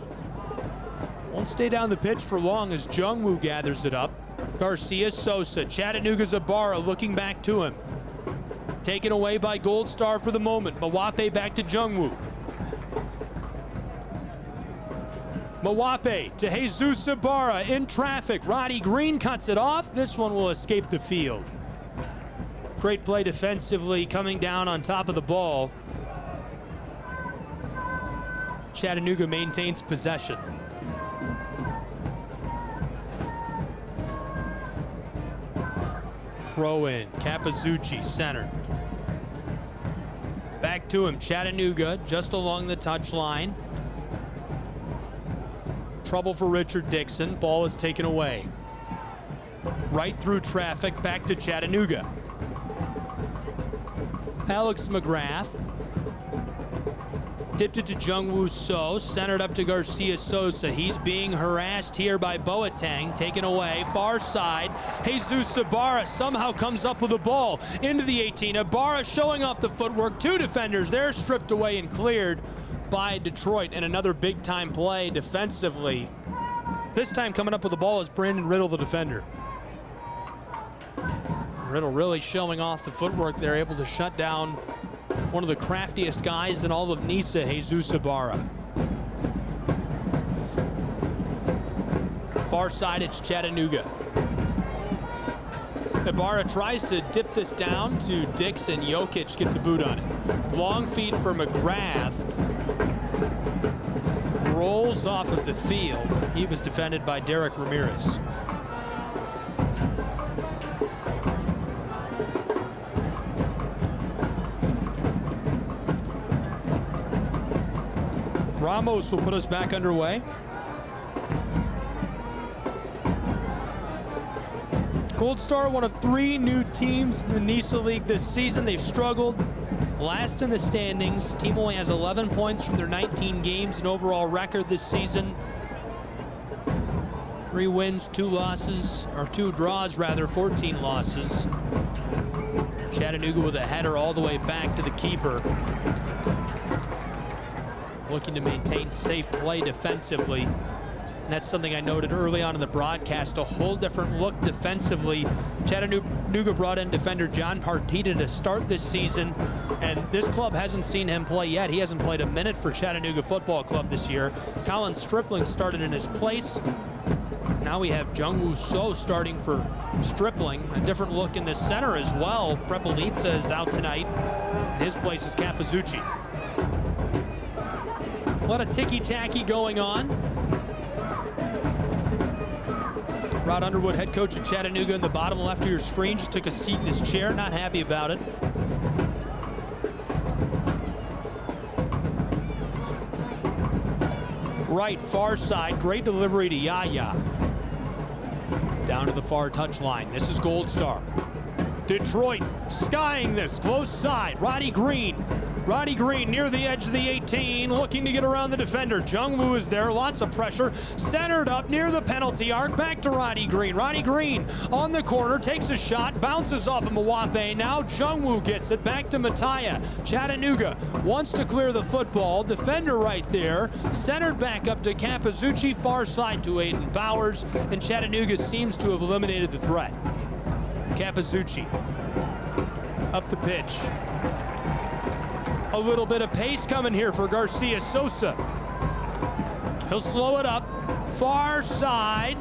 S2: Won't stay down the pitch for long as Jungwoo gathers it up. Garcia Sosa. Chattanooga's Ibarra looking back to him. Taken away by Gold Star for the moment. Mwape back to Jungwoo. Mwape to Jesus Ibarra in traffic. Roddy Green cuts it off. This one will escape the field. Great play defensively, coming down on top of the ball. Chattanooga maintains possession. Throw in, Capizzucci center. Back to him, Chattanooga just along the touchline. Trouble for Richard Dixon. Ball is taken away. Right through traffic, back to Chattanooga. Alex McGrath. Tipped it to Jungwoo So. Centered up to Garcia Sosa. He's being harassed here by Boateng. Taken away. Far side. Jesus Ibarra somehow comes up with the ball. Into the 18. Ibarra showing off the footwork. 2 defenders. They're stripped away and cleared by Detroit, and another big-time play defensively. This time coming up with the ball is Brandon Riddle, the defender. Riddle really showing off the footwork there, able to shut down one of the craftiest guys in all of NISA, Jesus Ibarra. Far side, it's Chattanooga. Ibarra tries to dip this down to Dixon. Jokic gets a boot on it. Long feed for McGrath. Rolls off of the field. He was defended by Derek Ramirez. Ramos will put us back underway. Gold Star, one of 3 new teams in the NISA League this season. They've struggled. Last in the standings. Team only has 11 points from their 19 games in overall record this season. 3 wins, 2 losses, or 2 draws rather, 14 losses. Chattanooga with a header all the way back to the keeper. Looking to maintain safe play defensively. And that's something I noted early on in the broadcast, a whole different look defensively. Chattanooga brought in defender John Partita to start this season, and this club hasn't seen him play yet. He hasn't played a minute for Chattanooga Football Club this year. Colin Stripling started in his place. Now we have Jungwoo So starting for Stripling. A different look in the center as well. Prepelica is out tonight. In his place is Capizzucci. A lot of ticky-tacky going on. Rod Underwood, head coach of Chattanooga, in the bottom left of your screen, just took a seat in his chair, not happy about it. Right, far side, great delivery to Yaya. Down to the far touchline. This is Gold Star. Detroit skying this, close side. Roddy Green near the edge of the 18, looking to get around the defender. Jungwoo is there, lots of pressure. Centered up near the penalty arc, back to Roddy Green. Roddy Green on the corner, takes a shot, bounces off of Mwape. Now Jungwoo gets it back to Mataya. Chattanooga wants to clear the football. Defender right there, centered back up to Capizzucci, far side to Aiden Bowers, and Chattanooga seems to have eliminated the threat. Capizzucci up the pitch. A little bit of pace coming here for Garcia Sosa. He'll slow it up. Far side.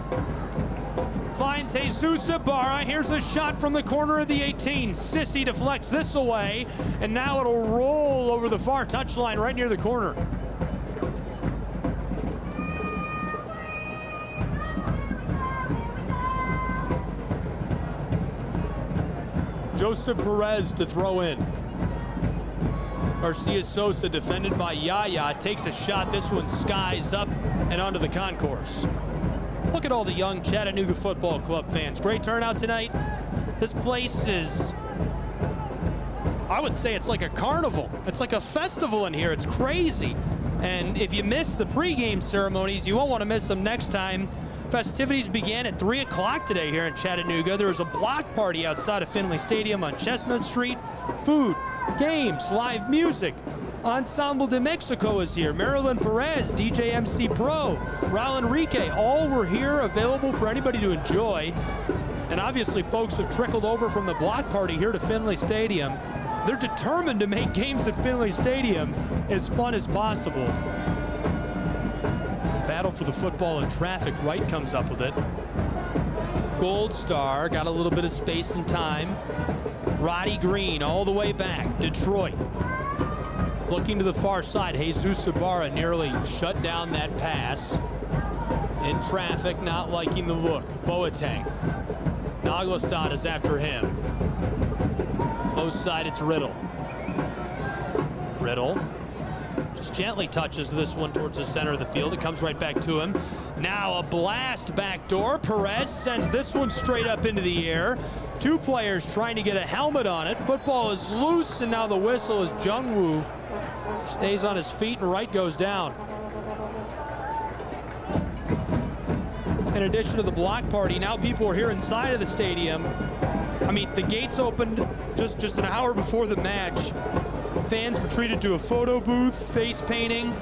S2: Finds Jesus Ibarra. Here's a shot from the corner of the 18. Sissy deflects this away. And now it'll roll over the far touchline right near the corner. Joseph Perez to throw in. Garcia Sosa defended by Yaya, takes a shot. This one skies up and onto the concourse. Look at all the young Chattanooga Football Club fans. Great turnout tonight. This place is, I would say it's like a carnival. It's like a festival in here. It's crazy. And if you miss the pregame ceremonies, you won't want to miss them next time. Festivities began at 3 o'clock today here in Chattanooga. There was a block party outside of Finley Stadium on Chestnut Street. Food, games, live music. Ensemble de Mexico is here. Marilyn Perez, DJ MC Pro, Raul Enrique, all were here, available for anybody to enjoy. And obviously folks have trickled over from the block party here to Finley Stadium. They're determined to make games at Finley Stadium as fun as possible. Battle for the football and traffic. Wright comes up with it. Gold Star got a little bit of space and time. Roddy Green all the way back. Detroit looking to the far side. Jesus Ibarra nearly shut down that pass. In traffic, not liking the look. Boateng. Naglestad is after him. Close side, it's Riddle. Riddle just gently touches this one towards the center of the field. It comes right back to him. Now a blast backdoor. Perez sends this one straight up into the air. Two players trying to get a helmet on it. Football is loose, and now the whistle is Jungwoo. Stays on his feet, and Wright goes down. In addition to the block party, now people are here inside of the stadium. I mean, the gates opened just an hour before the match. Fans were treated to a photo booth, face painting.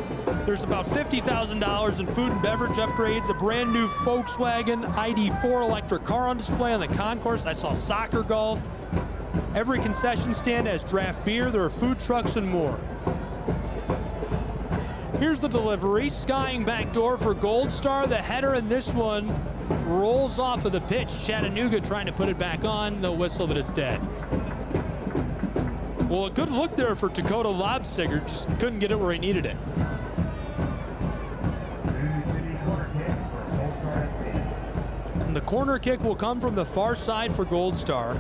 S2: There's about $50,000 in food and beverage upgrades, a brand new Volkswagen ID4 electric car on display on the concourse. I saw soccer golf. Every concession stand has draft beer. There are food trucks and more. Here's the delivery, skying backdoor for Gold Star. The header in this one rolls off of the pitch. Chattanooga trying to put it back on. They'll whistle that it's dead. Well, a good look there for Dakota Lobsiger. Just couldn't get it where he needed it. And the corner kick will come from the far side for Gold Star.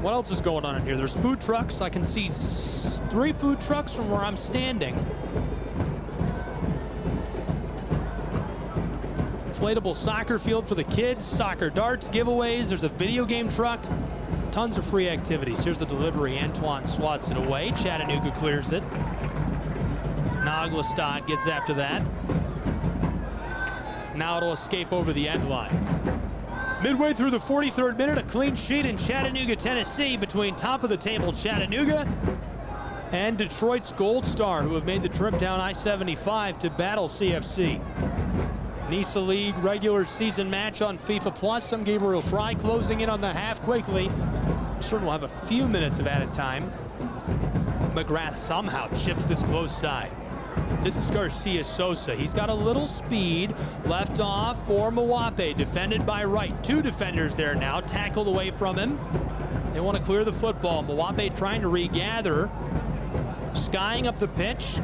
S2: What else is going on in here? There's food trucks. I can see 3 food trucks from where I'm standing. Inflatable soccer field for the kids, soccer darts, giveaways. There's a video game truck. Tons of free activities. Here's the delivery. Antoine swats it away. Chattanooga clears it. Naglestad gets after that. Now it'll escape over the end line. Midway through the 43rd minute, a clean sheet in Chattanooga, Tennessee between top of the table Chattanooga and Detroit's Gold Star, who have made the trip down I-75 to battle CFC. NISA League regular season match on FIFA Plus. I'm Gabriel Schrei closing in on the half quickly. I'm certain we'll have a few minutes of added time. McGrath somehow chips this close side. This is Garcia Sosa. He's got a little speed. Left off for Mawape, defended by Wright. Two defenders there now, tackled away from him. They want to clear the football. Mawape trying to regather. Skying up the pitch.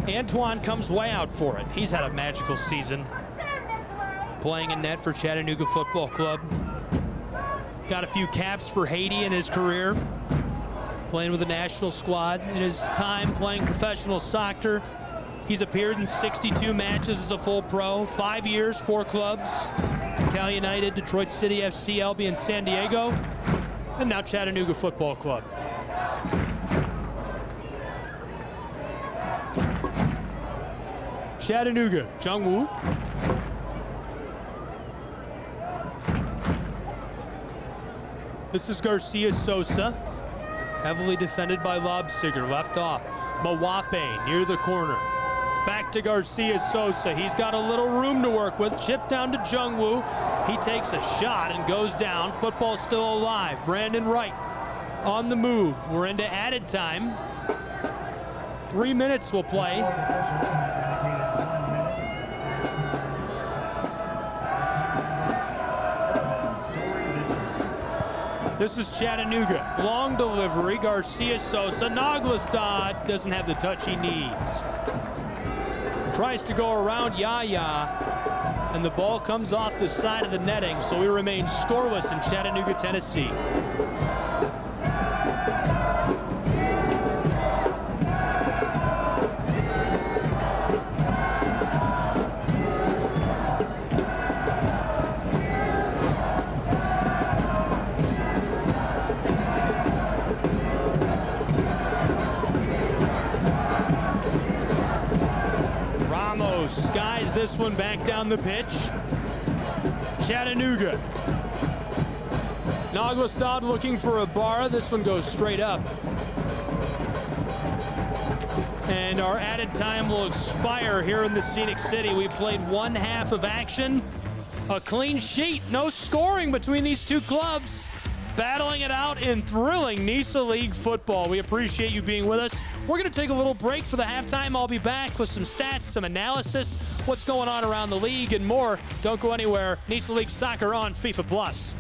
S2: Antoine comes way out for it. He's had a magical season playing in net for Chattanooga Football Club. Got a few caps for Haiti in his career, playing with the national squad. In his time playing professional soccer, he's appeared in 62 matches as a full pro, 5 years, 4 clubs. Cal United, Detroit City FC, Albion, San Diego, and now Chattanooga Football Club. Chattanooga, Jungwoo. This is Garcia Sosa, heavily defended by Lobsiger, left off. Mawape near the corner. Back to Garcia Sosa. He's got a little room to work with. Chip down to Jungwoo. He takes a shot and goes down. Football still alive. Brandon Wright on the move. We're into added time. 3 minutes will play. This is Chattanooga. Long delivery. Garcia Sosa. Noglestad doesn't have the touch he needs. Tries to go around Yaya, and the ball comes off the side of the netting, so we remain scoreless in Chattanooga, Tennessee. Skies this one back down the pitch. Chattanooga. Noglestad looking for a bar. This one goes straight up. And our added time will expire here in the Scenic City. We played one half of action. A clean sheet. No scoring between these two clubs. Battling it out in thrilling NISA League football. We appreciate you being with us. We're going to take a little break for the halftime. I'll be back with some stats, some analysis, what's going on around the league, and more. Don't go anywhere. NISA League Soccer on FIFA Plus.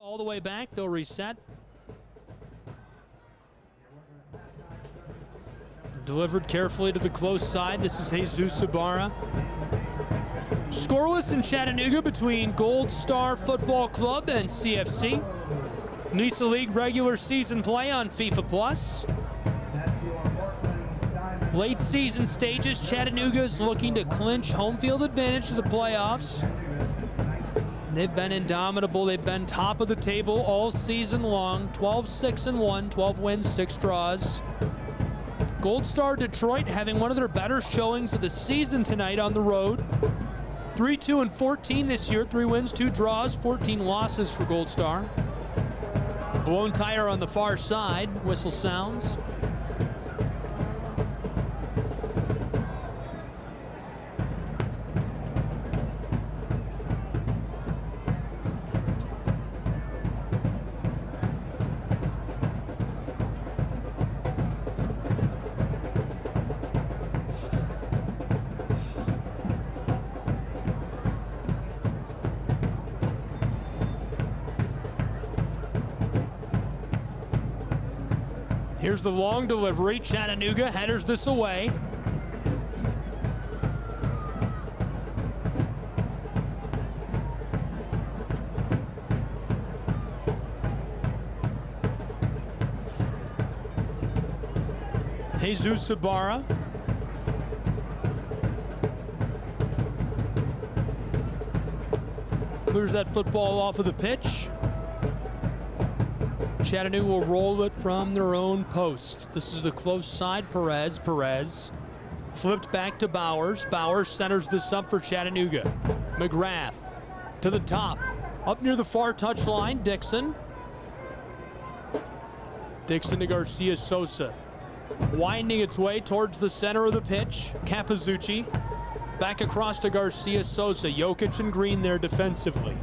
S2: All the way back, they'll reset. Delivered carefully to the close side. This is Jesus Ibarra. Scoreless in Chattanooga between Gold Star Football Club and CFC. NISA League regular season play on FIFA Plus. Late season stages, Chattanooga is looking to clinch home field advantage to the playoffs. They've been indomitable. They've been top of the table all season long. 12-6-1, 12 wins, 6 draws. Gold Star Detroit having one of their better showings of the season tonight on the road. 3-2-14 this year, 3 wins, 2 draws, 14 losses for Gold Star. Blown tire on the far side, whistle sounds. Here's the long delivery. Chattanooga headers this away. Jesus Ibarra. Clears that football off of the pitch. Chattanooga will roll it from their own post. This is the close side. Perez flipped back to Bowers. Bowers centers this up for Chattanooga. McGrath to the top. Up near the far touchline, Dixon. Dixon to Garcia Sosa. Winding its way towards the center of the pitch. Capizzucci back across to Garcia Sosa. Jokic and Green there defensively.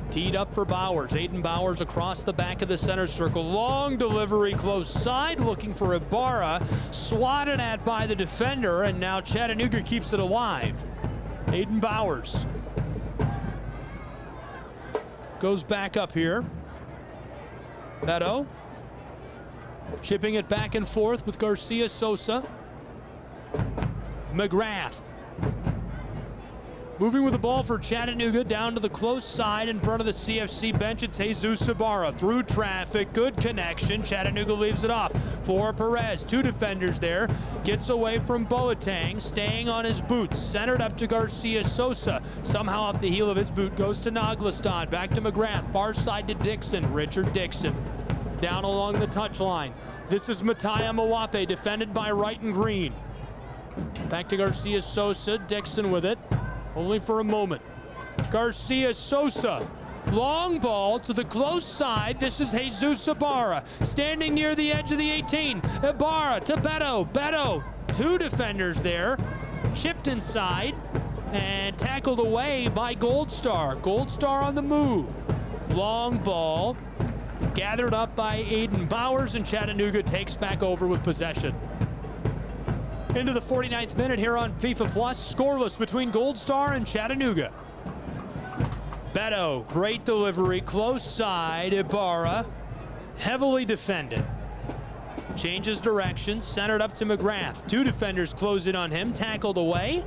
S2: Teed up for Bowers. Aiden Bowers across the back of the center circle. Long delivery close side looking for Ibarra. Swatted at by the defender, and now Chattanooga keeps it alive. Aiden Bowers goes back up here. Beto chipping it back and forth with Garcia Sosa. McGrath moving with the ball for Chattanooga down to the close side in front of the CFC bench. It's Jesus Ibarra through traffic. Good connection. Chattanooga leaves it off for Perez. 2 defenders there. Gets away from Boateng, staying on his boots. Centered up to Garcia Sosa. Somehow off the heel of his boot goes to Naglastan. Back to McGrath. Far side to Dixon. Richard Dixon down along the touchline. This is Mattia Mawape, defended by Wright and Green. Back to Garcia Sosa. Dixon with it. Only for a moment. Garcia Sosa. Long ball to the close side. This is Jesus Ibarra. Standing near the edge of the 18. Ibarra to Beto. Beto. 2 defenders there. Chipped inside and tackled away by Gold Star. Gold Star on the move. Long ball. Gathered up by Aiden Bowers, and Chattanooga takes back over with possession. Into the 49th minute here on FIFA Plus. Scoreless between Gold Star and Chattanooga. Beto, great delivery, close side. Ibarra, heavily defended. Changes direction, centered up to McGrath. 2 defenders close in on him, tackled away.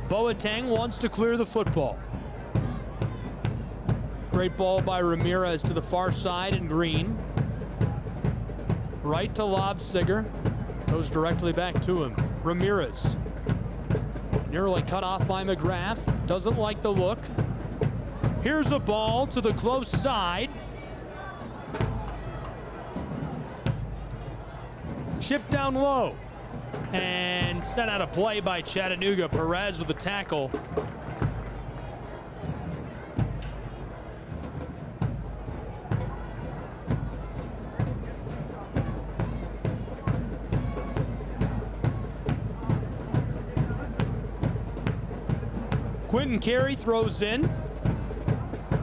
S2: Boateng wants to clear the football. Great ball by Ramirez to the far side and Green. Right to Lobsiger. Goes directly back to him. Ramirez. Nearly cut off by McGrath. Doesn't like the look. Here's a ball to the close side. Chipped down low. And sent out of play by Chattanooga. Perez with the tackle. Quentin Carey throws in.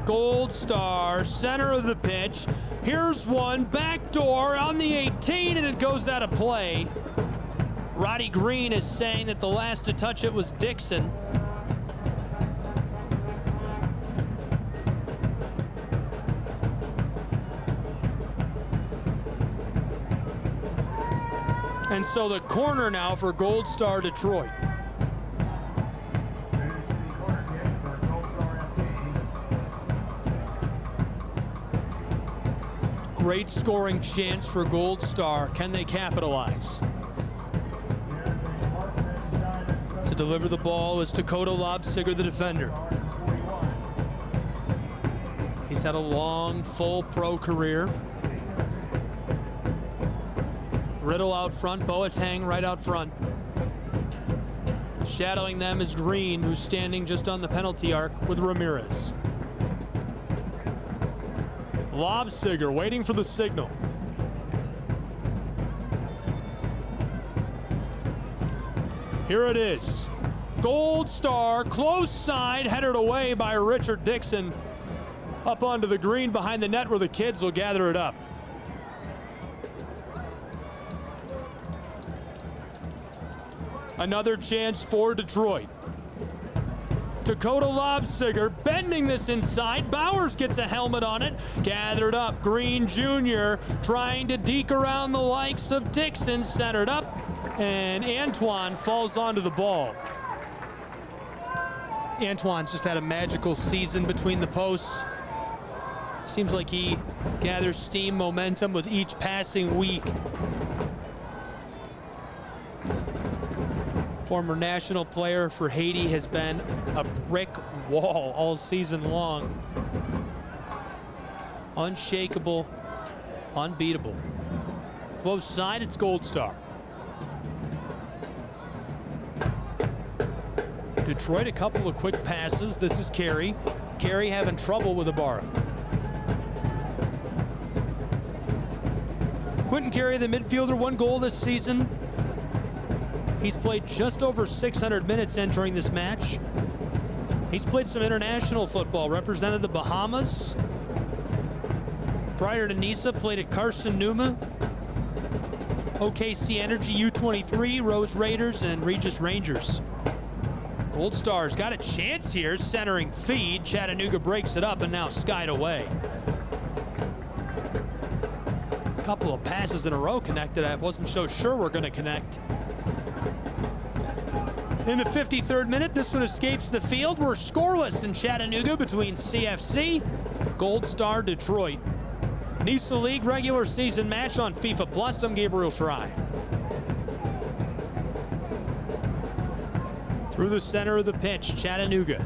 S2: Gold Star, center of the pitch. Here's one, backdoor on the 18, and it goes out of play. Roddy Green is saying that the last to touch it was Dixon. And so the corner now for Gold Star Detroit. Great scoring chance for Gold Star. Can they capitalize? To deliver the ball is Dakota Lobsiger, the defender. He's had a long, full pro career. Riddle out front, Boateng right out front. Shadowing them is Green, who's standing just on the penalty arc with Ramirez. Lobsiger waiting for the signal. Here it is. Gold Star, close side, headed away by Richard Dixon. Up onto the green behind the net where the kids will gather it up. Another chance for Detroit. Dakota Lobsiger bending this inside. Bowers gets a helmet on it. Gathered up. Green Jr. trying to deke around the likes of Dixon. Centered up. And Antoine falls onto the ball. Antoine's just had a magical season between the posts. Seems like he gathers steam, momentum with each passing week. Former national player for Haiti has been a brick wall all season long. Unshakable, unbeatable. Close side, it's Gold Star. Detroit, a couple of quick passes. This is Carey. Carey having trouble with Ibarra. Quentin Carey, the midfielder, 1 goal this season. He's played just over 600 minutes entering this match. He's played some international football, represented the Bahamas. Prior to Nisa, played at Carson Numa, OKC Energy U23, Rose Raiders, and Regis Rangers. Gold Star's got a chance here, centering feed. Chattanooga breaks it up and now skied away. A couple of passes in a row connected. I wasn't so sure we're going to connect. In the 53rd minute, this one escapes the field. We're scoreless in Chattanooga between CFC, Gold Star, Detroit. Nisa League regular season match on FIFA Plus. I'm Gabriel Schry. Through the center of the pitch, Chattanooga.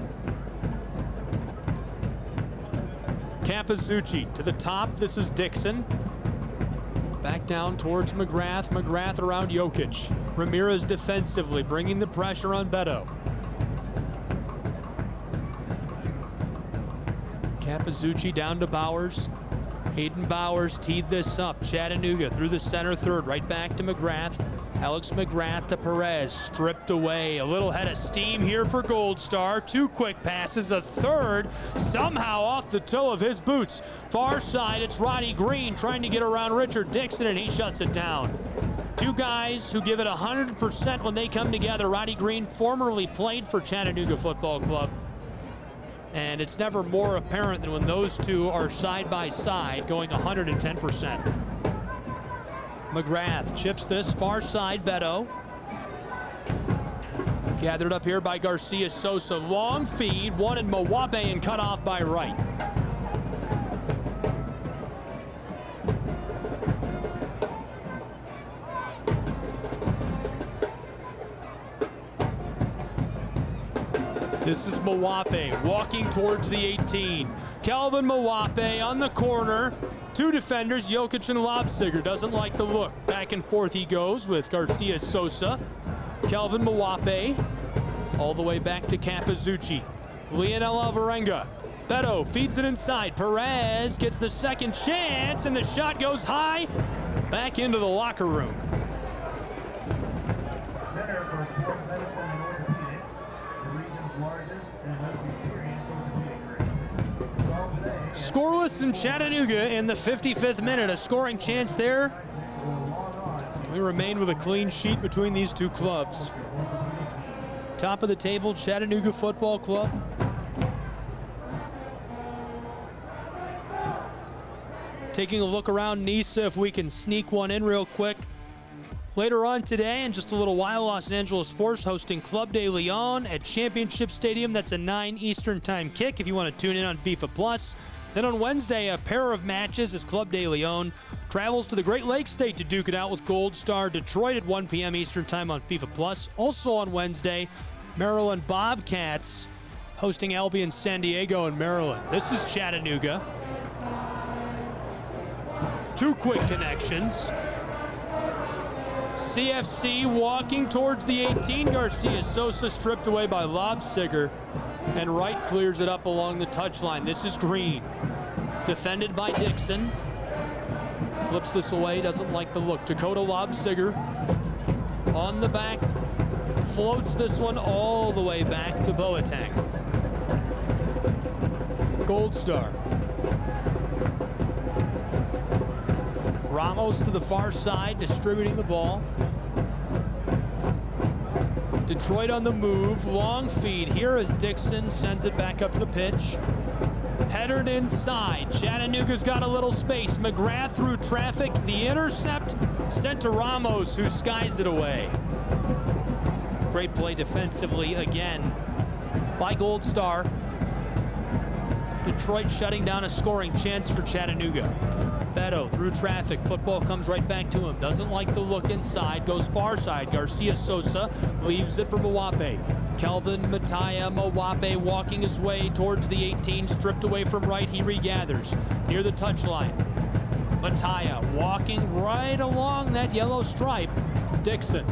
S2: Campazzucci to the top. This is Dixon. Back down towards McGrath. McGrath around Jokic. Ramirez defensively, bringing the pressure on Beto. Campazzucci down to Bowers. Hayden Bowers teed this up. Chattanooga through the center third, right back to McGrath. Alex McGrath to Perez, stripped away. A little head of steam here for Gold Star. 2 quick passes, a third somehow off the toe of his boots. Far side, it's Roddy Green trying to get around Richard Dixon, and he shuts it down. 2 guys who give it 100% when they come together. Roddy Green formerly played for Chattanooga Football Club. And it's never more apparent than when those two are side by side going 110%. McGrath chips this far side, Beto. Gathered up here by Garcia Sosa. Long feed, one in Mawape and cut off by Wright. This is Mawape walking towards the 18. Kelvin Mawape on the corner. 2 defenders, Jokic and Lobsiger. Doesn't like the look. Back and forth he goes with Garcia Sosa. Kelvin Mawape all the way back to Campazzucci. Lionel Alvarenga. Beto feeds it inside. Perez gets the second chance, and the shot goes high. Back into the locker room.
S3: Center for Sports Medicine and Orthopedics, the region's largest and most experienced orthopedic group. Well, today,
S2: Scoreless in Chattanooga in the 55th minute. A scoring chance there. We remain with a clean sheet between these 2 clubs. Top of the table, Chattanooga Football Club. Taking a look around Nisa, if we can sneak one in real quick. Later on today, in just a little while, Los Angeles Force hosting Club de Leon at Championship Stadium. That's a 9 Eastern time kick if you want to tune in on FIFA Plus. Then on Wednesday, a pair of matches as Club de Leon travels to the Great Lakes State to duke it out with Gold Star Detroit at 1 p.m. Eastern time on FIFA Plus. Also on Wednesday, Maryland Bobcats hosting Albion San Diego in Maryland. This is Chattanooga. 2 quick connections. CFC walking towards the 18. Garcia Sosa stripped away by Lobsiger, and Wright clears it up along the touchline. This is Green, defended by Dixon. Flips this away, doesn't like the look. Dakota Lobsiger on the back, floats this one all the way back to Boateng. Gold Star. Ramos to the far side, distributing the ball. Detroit on the move, long feed here as Dixon sends it back up the pitch. Headered inside, Chattanooga's got a little space. McGrath through traffic, the intercept sent to Ramos, who skies it away. Great play defensively again by Gold Star. Detroit shutting down a scoring chance for Chattanooga. Beto through traffic, football comes right back to him. Doesn't like the look inside, goes far side. Garcia Sosa leaves it for Mawape. Kelvin Mawape walking his way towards the 18, stripped away from Wright, he regathers near the touchline. Mataya walking right along that yellow stripe. Dixon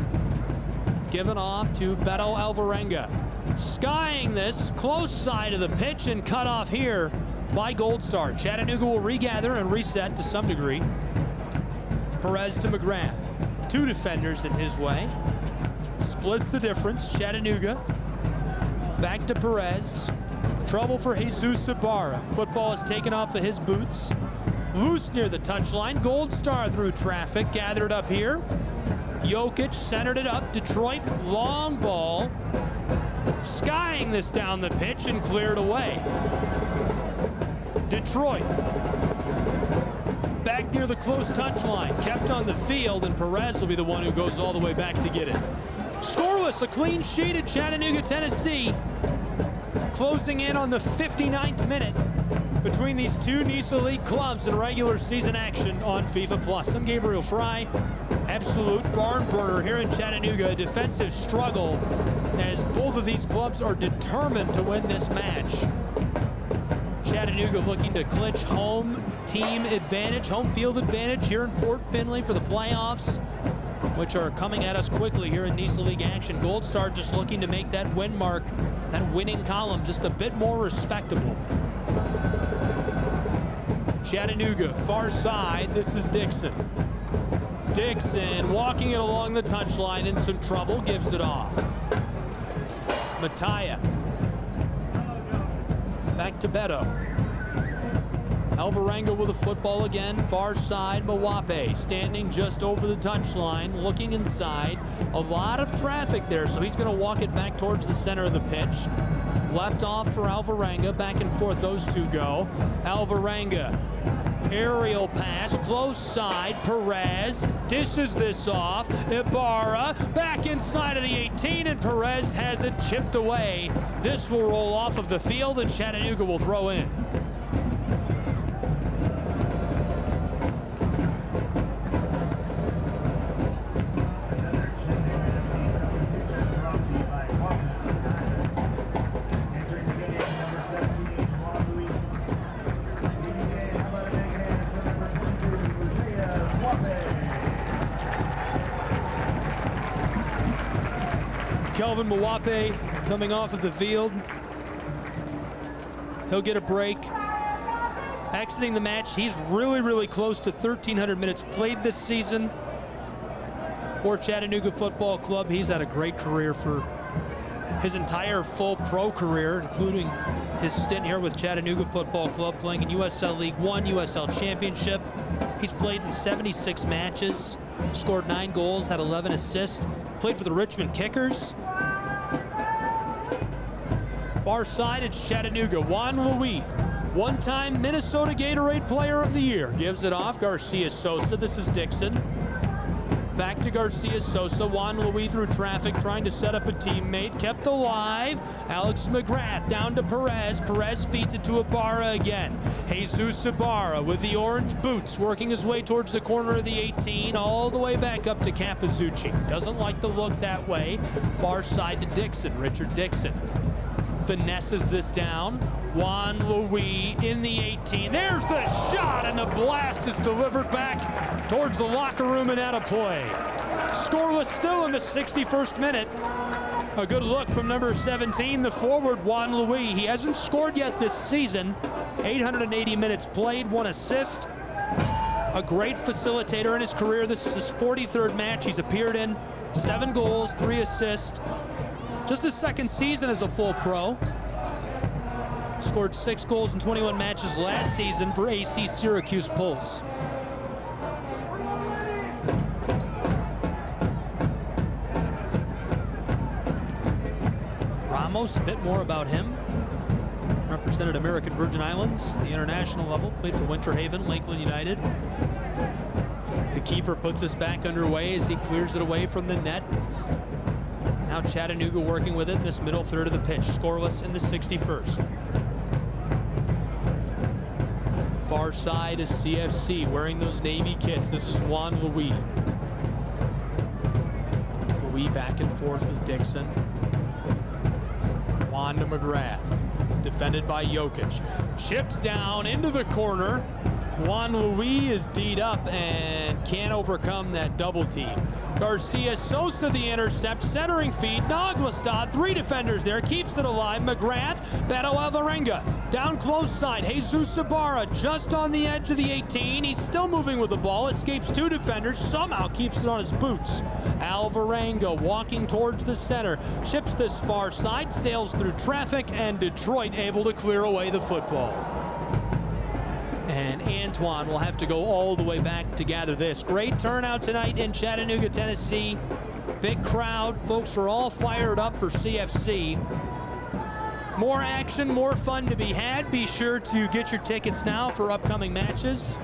S2: given off to Beto Alvarenga. Skying this close side of the pitch and cut off here by Gold Star. Chattanooga will regather and reset to some degree. Perez to McGrath. 2 defenders in his way. Splits the difference. Chattanooga back to Perez. Trouble for Jesus Ibarra. Football is taken off of his boots. Loose near the touchline. Gold Star through traffic. Gathered up here. Jokic centered it up. Detroit long ball. Skying this down the pitch and cleared away. Detroit back near the close touchline, kept on the field, and Perez will be the one who goes all the way back to get it. Scoreless, a clean sheet at Chattanooga, Tennessee. Closing in on the 59th minute between these 2 NISA League clubs in regular season action on FIFA Plus. I'm Gabriel Fry. Absolute barn burner here in Chattanooga. A defensive struggle as both of these clubs are determined to win this match. Chattanooga looking to clinch home team advantage, home field advantage here in Fort Finley for the playoffs, which are coming at us quickly here in NISA League action. Gold Star just looking to make that win mark, that winning column, just a bit more respectable. Chattanooga, far side, this is Dixon. Dixon walking it along the touchline in some trouble, gives it off. Mataya. Back to Beto. Alvarenga with the football again, far side. Mawape standing just over the touchline, looking inside. A lot of traffic there, so he's going to walk it back towards the center of the pitch. Left off for Alvarenga, back and forth those 2 go. Alvarenga, aerial pass, close side. Perez dishes this off. Ibarra back inside of the 18, and Perez has it chipped away. This will roll off of the field, and Chattanooga will throw in. Kelvin Mawape coming off of the field. He'll get a break. Exiting the match, he's really close to 1,300 minutes played this season for Chattanooga Football Club. He's had a great career for his entire full pro career, including his stint here with Chattanooga Football Club, playing in USL League One, USL Championship. He's played in 76 matches, scored 9 goals, had 11 assists, played for the Richmond Kickers. Far side, it's Chattanooga. Juan Louis, one-time Minnesota Gatorade Player of the Year, gives it off. Garcia Sosa, this is Dixon. back to Garcia Sosa. Juan Luis through traffic, trying to set up a teammate. Kept alive. Alex McGrath down to Perez. Perez feeds it to Ibarra again. Jesus Ibarra with the orange boots, working his way towards the corner of the 18, all the way back up to Capizzucci. Doesn't like the look that way. Far side to Dixon. Richard Dixon finesses this down. Juan Luis in the 18. There's the shot, and the blast is delivered back towards the locker room and out of play. Scoreless still in the 61st minute. A good look from number 17, the forward Juan Luis. He hasn't scored yet this season. 880 minutes played, 1 assist. A great facilitator in his career. This is his 43rd match he's appeared in. 7 goals, 3 assists. Just his 2nd season as a full pro. Scored 6 goals in 21 matches last season for AC Syracuse Pulse. Ramos, a bit more about him. Represented American Virgin Islands, the international level, played for Winter Haven, Lakeland United. The keeper puts us back underway as he clears it away from the net. Now Chattanooga working with it in this middle third of the pitch, scoreless in the 61st. Far side is CFC wearing those Navy kits. This is Juan Luis. Luis back and forth with Dixon. Juan to McGrath. Defended by Jokic. Chipped down into the corner. Juan Luis is D'd up and can't overcome that double team. Garcia Sosa the intercept, centering feed, Naglestad, 3 defenders there, keeps it alive. McGrath, Beto Alvarenga, down close side. Jesus Ibarra just on the edge of the 18. He's still moving with the ball, escapes 2 defenders, somehow keeps it on his boots. Alvarenga walking towards the center, chips this far side, sails through traffic, and Detroit able to clear away the football. And Antoine will have to go all the way back to gather this. Great turnout tonight in Chattanooga, Tennessee. Big crowd. Folks are all fired up for CFC. More action, more fun to be had. Be sure to get your tickets now for upcoming matches.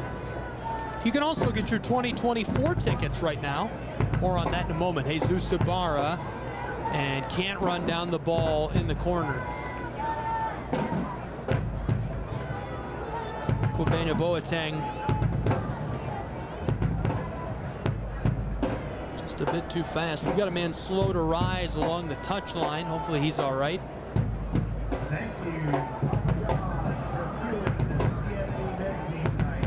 S2: You can also get your 2024 tickets right now. More on that in a moment. Jesus Ibarra, and can't run down the ball in the corner. Kwabena Boateng just a bit too fast. We've got a man slow to rise along the touchline. Hopefully he's all right.
S3: Thank you, John, for fueling the CFC men's team tonight.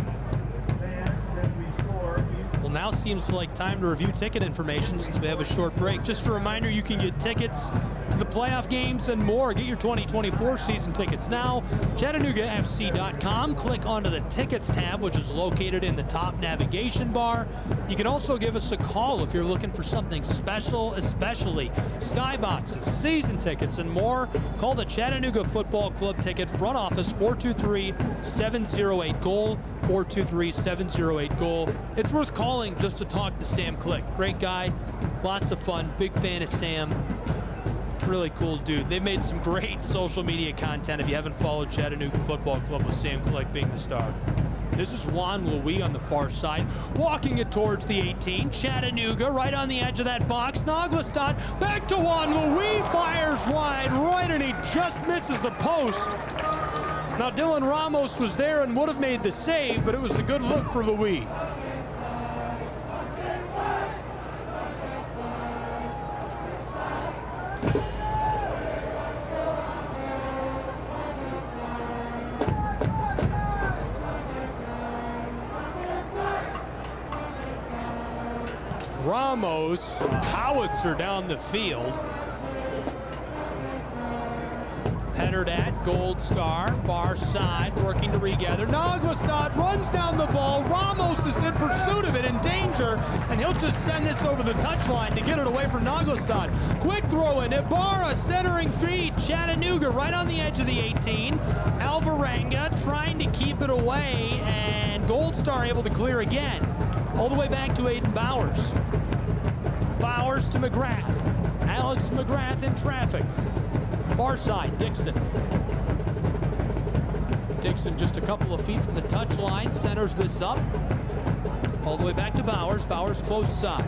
S3: Fans, as we score.
S2: Well, now seems like time to review ticket information since we have a short break. Just a reminder, you can get tickets to the playoff games and more. Get your 2024 season tickets now. ChattanoogaFC.com. Click onto the tickets tab, which is located in the top navigation bar. You can also give us a call if you're looking for something special, especially skyboxes, season tickets, and more. Call the Chattanooga Football Club ticket front office, 423-708-GOAL, 423-708-GOAL. It's worth calling just to talk to Sam Click. Great guy, lots of fun, big fan of Sam. Really cool dude. They made some great social media content if you haven't followed Chattanooga Football Club with Sam Click being the star. This is Juan Luis on the far side, walking it towards the 18. Chattanooga right on the edge of that box. Naglestad back to Juan Luis, fires wide right, and he just misses the post. Now Dylan Ramos was there and would have made the save, but it was a good look for Luis. Ramos, a howitzer down the field. Headered at Gold Star, far side, working to regather. Naglestad runs down the ball. Ramos is in pursuit of it, in danger, and he'll just send this over the touchline to get it away from Naglestad. Quick throw in, Ibarra centering feed. Chattanooga right on the edge of the 18. Alvarenga trying to keep it away, and Gold Star able to clear again. All the way back to Aiden Bowers. Bowers to McGrath. Alex McGrath in traffic. Far side, Dixon. Dixon just a couple of feet from the touchline, centers this up. All the way back to Bowers. Bowers close side.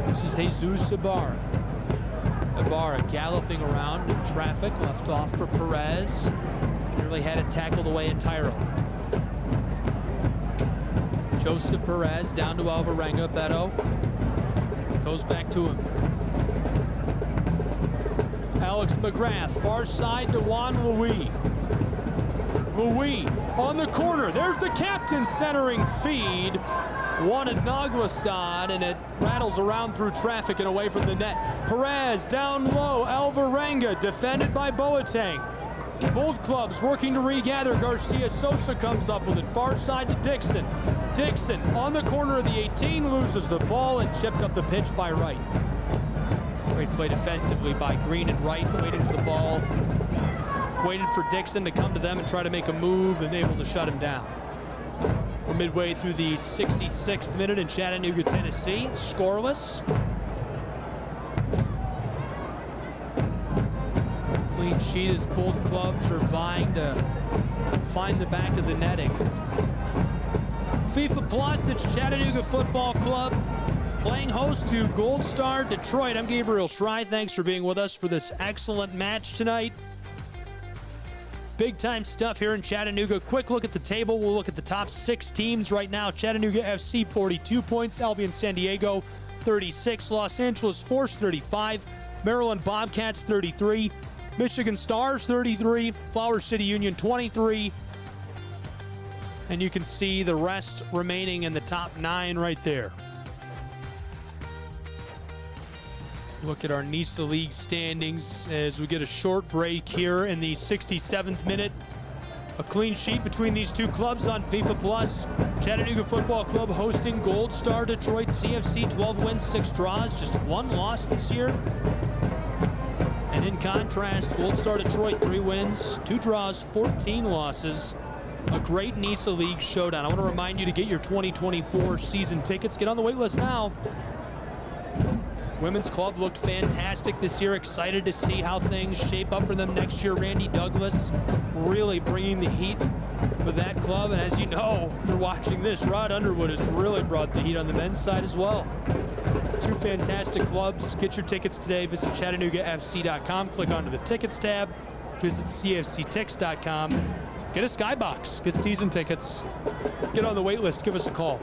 S2: This is Jesus Ibarra. Ibarra galloping around in traffic, left off for Perez. Nearly had it tackled away entirely. Joseph Perez down to Alvarenga. Beto goes back to him. Alex McGrath, far side to Juan Louis. Louis on the corner. There's the captain centering feed. One at Naglestad, and it rattles around through traffic and away from the net. Perez down low. Alvarenga defended by Boateng. Both clubs working to regather. Garcia Sosa comes up with it. Far side to Dixon. Dixon on the corner of the 18, loses the ball and chipped up the pitch by Wright. Great play defensively by Green and Wright, waited for the ball. Waited for Dixon to come to them and try to make a move and able to shut him down. We're midway through the 66th minute in Chattanooga, Tennessee. Scoreless. Clean sheet as both clubs are vying to find the back of the netting. FIFA Plus, it's Chattanooga Football Club playing host to Gold Star Detroit. I'm Gabriel Schrei. Thanks for being with us for this excellent match tonight. Big time stuff here in Chattanooga. Quick look at the table. We'll look at the top 6 teams right now. Chattanooga FC 42 points. Albion San Diego 36. Los Angeles Force 35. Maryland Bobcats 33. Michigan Stars 33. Flower City Union 23. And you can see the rest remaining in the top 9 right there. Look at our NISA League standings as we get a short break here in the 67th minute. A clean sheet between these two clubs on FIFA Plus. Chattanooga Football Club hosting Gold Star Detroit CFC, 12 wins, 6 draws, just 1 loss this year. And in contrast, Gold Star Detroit, 3 wins, 2 draws, 14 losses. A great NISA League showdown. I want to remind you to get your 2024 season tickets. Get on the wait list now. Women's club looked fantastic this year. Excited to see how things shape up for them next year. Randy Douglas really bringing the heat with that club. And as you know, if you're watching this, Rod Underwood has really brought the heat on the men's side as well. 2 fantastic clubs. Get your tickets today. Visit ChattanoogaFC.com. Click onto the tickets tab. Visit CFCTix.com. Get a skybox. Get season tickets. Get on the wait list. Give us a call.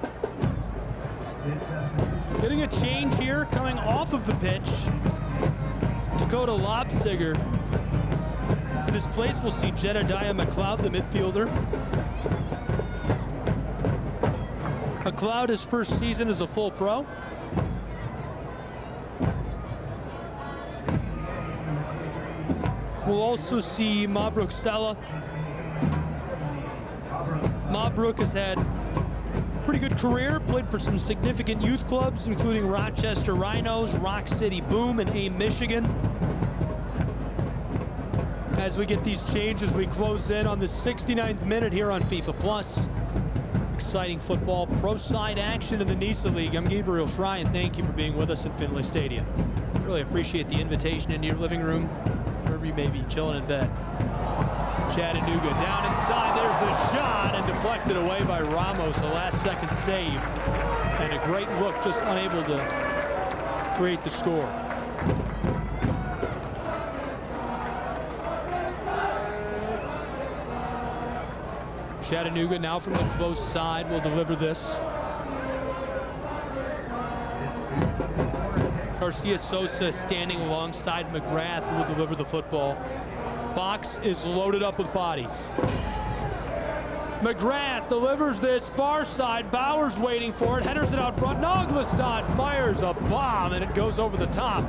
S2: Getting a change here, coming off of the pitch. Dakota Lobsiger. In his place, we'll see Jedediah McLeod, the midfielder. McLeod, his first season as a full pro. We'll also see Mabruk Sella. Mabruk has had pretty good career, played for some significant youth clubs, including Rochester Rhinos, Rock City Boom, and AIM Michigan. As we get these changes, we close in on the 69th minute here on FIFA Plus. Exciting football, pro side action in the NISA League. I'm Gabriel Schrei, and thank you for being with us in Finley Stadium. Really appreciate the invitation into your living room, wherever you may be chilling in bed. Chattanooga down inside, there's the shot, and deflected away by Ramos, a last-second save. And a great look, just unable to create the score. Chattanooga now from the close side will deliver this. Garcia Sosa standing alongside McGrath, who will deliver the football. Box is loaded up with bodies. McGrath delivers this far side. Bowers waiting for it. Headers it out front. Naglestad fires a bomb, and it goes over the top.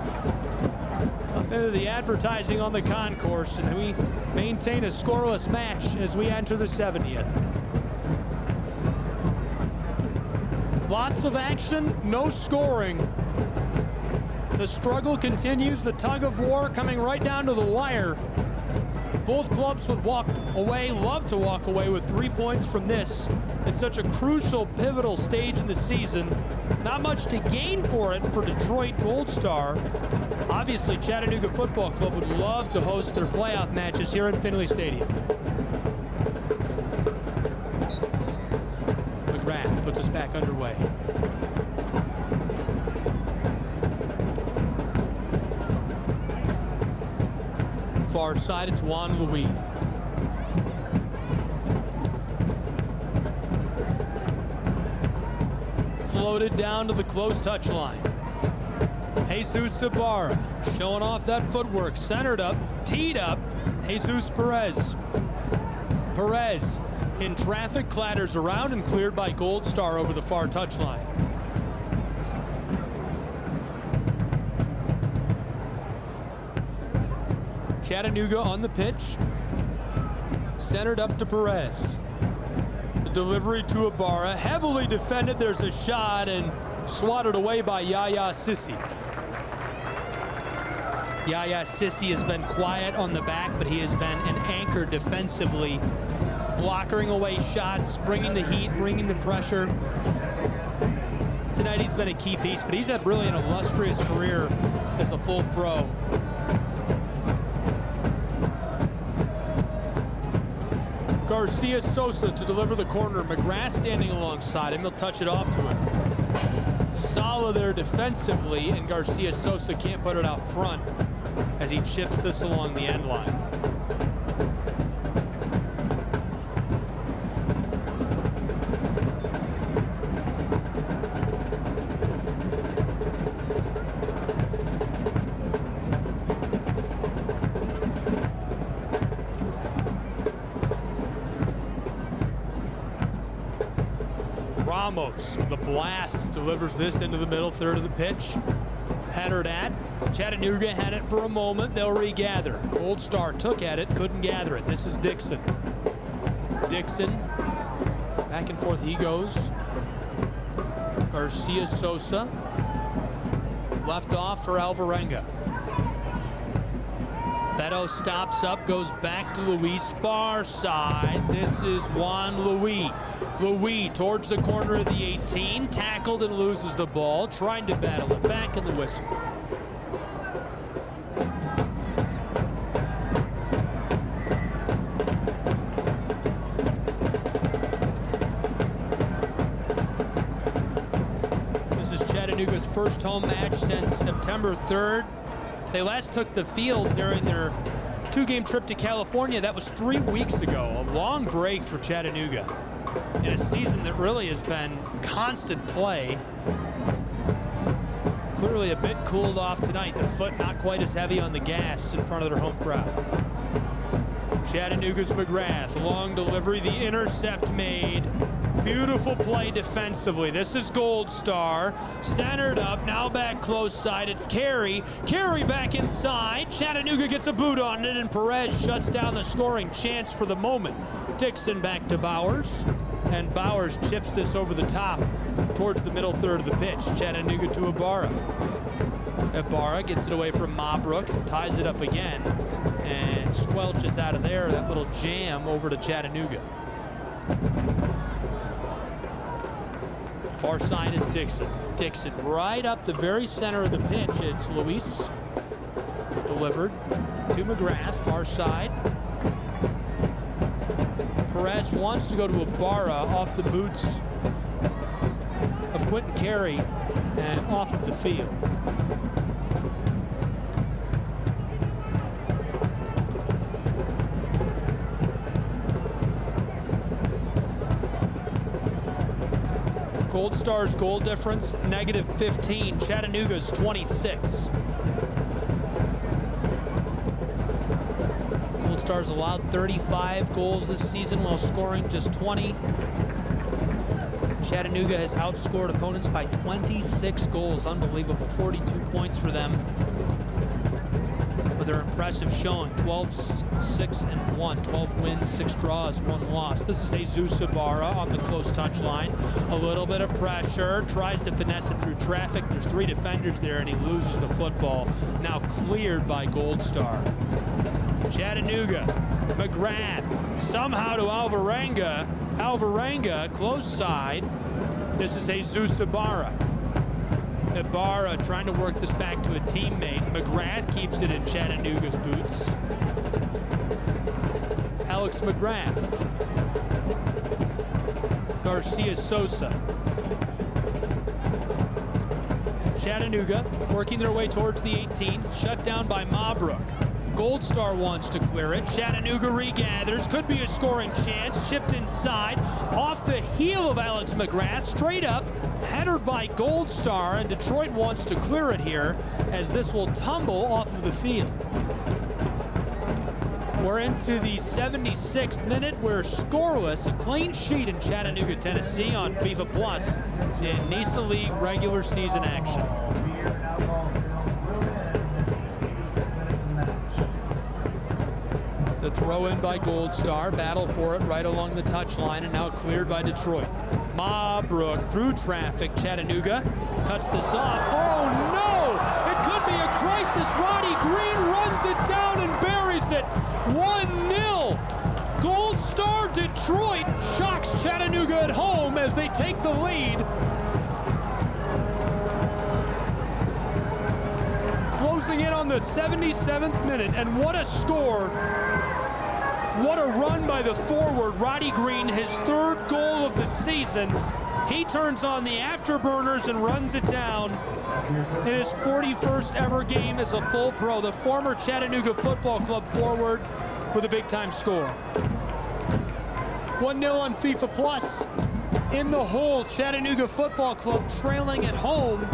S2: Up into the advertising on the concourse, and we maintain a scoreless match as we enter the 70th. Lots of action, no scoring. The struggle continues, the tug of war coming right down to the wire. Both clubs would walk away, love to walk away with 3 points from this at such a crucial, pivotal stage in the season. Not much to gain for it for Detroit Gold Star. Obviously, Chattanooga Football Club would love to host their playoff matches here in Finley Stadium. McGrath puts us back underway. Far side, it's Juan Louis. Floated down to the close touch line. Jesus Ibarra showing off that footwork. Centered up, teed up. Jesus Perez. Perez in traffic, clatters around and cleared by Gold Star over the far touchline. Chattanooga on the pitch. Centered up to Perez. The delivery to Ibarra, heavily defended. There's a shot and swatted away by Yaya Sissi. Yaya Sissi has been quiet on the back, but he has been an anchor defensively, blocking away shots, bringing the heat, bringing the pressure. Tonight he's been a key piece, but he's had really an illustrious career as a full pro. Garcia Sosa to deliver the corner. McGrath standing alongside him. He'll touch it off to him. Sala there defensively, and Garcia Sosa can't put it out front as he chips this along the end line. Ramos with a blast delivers this into the middle third of the pitch. Headered at. Chattanooga had it for a moment. They'll regather. Gold Star took at it, couldn't gather it. This is Dixon. Dixon, back and forth he goes. Garcia Sosa, left off for Alvarenga. Beto stops up, goes back to Luis, far side. This is Juan Louis. Louis towards the corner of the 18, tackled and loses the ball, trying to battle it back in the whistle. This is Chattanooga's first home match since September 3rd. They last took the field during their two-game trip to California. That was 3 weeks ago. A long break for Chattanooga in a season that really has been constant play. Clearly a bit cooled off tonight. Their foot not quite as heavy on the gas in front of their home crowd. Chattanooga's McGrath, long delivery, the intercept made. Beautiful play defensively. This is Gold Star, centered up, now back close side. It's Carey. Carey back inside. Chattanooga gets a boot on it, and Perez shuts down the scoring chance for the moment. Dixon back to Bowers, and Bowers chips this over the top towards the middle third of the pitch. Chattanooga to Ibarra. Ibarra gets it away from Mabrook, ties it up again, and squelches out of there. That little jam over to Chattanooga. Far side is Dixon. Dixon right up the very center of the pitch. It's Luis. Delivered to McGrath, far side. Perez wants to go to Ibarra off the boots of Quentin Carey and off of the field. Gold Star's goal difference, -15. Chattanooga's 26. Gold Star's allowed 35 goals this season while scoring just 20. Chattanooga has outscored opponents by 26 goals. Unbelievable. 42 points for them with their impressive showing. 12-6-1. 12 wins, 6 draws, 1 loss. This is Jesus Ibarra on the close touch line. A little bit of pressure. Tries to finesse it through traffic. There's 3 defenders there, and he loses the football. Now cleared by Gold Star. Chattanooga. McGrath. Somehow to Alvarenga. Alvarenga, close side. This is Jesus Ibarra. Ibarra trying to work this back to a teammate. McGrath keeps it in Chattanooga's boots. Alex McGrath. Garcia Sosa. Chattanooga working their way towards the 18, shut down by Mabrook. Gold Star wants to clear it. Chattanooga regathers, could be a scoring chance, chipped inside, off the heel of Alex McGrath, straight up, headered by Gold Star, and Detroit wants to clear it here as this will tumble off of the field. We're into the 76th minute. We're scoreless, a clean sheet in Chattanooga, Tennessee on FIFA Plus in NISA League regular season action. The throw in by Gold Star, battle for it right along the touchline, and now cleared by Detroit. Mabrook through traffic, Chattanooga cuts this off. Oh no! It could be a crisis. Roddy Green runs it down and buries it. 1-0. Gold Star Detroit shocks Chattanooga at home as they take the lead. Closing in on the 77th minute, and what a score. What a run by the forward, Roddy Green, his third goal of the season. He turns on the afterburners and runs it down in his 41st ever game as a full pro. The former Chattanooga Football Club forward with a big-time score. 1-0 on FIFA Plus. In the hole, Chattanooga Football Club trailing at home.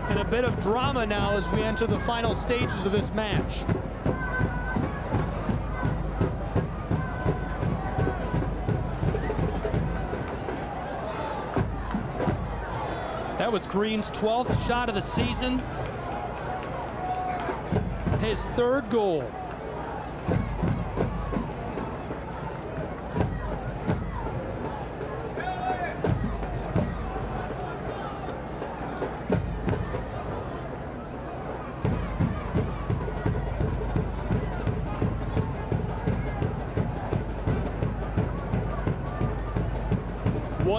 S2: And a bit of drama now as we enter the final stages of this match. That was Green's 12th shot of the season. His third goal.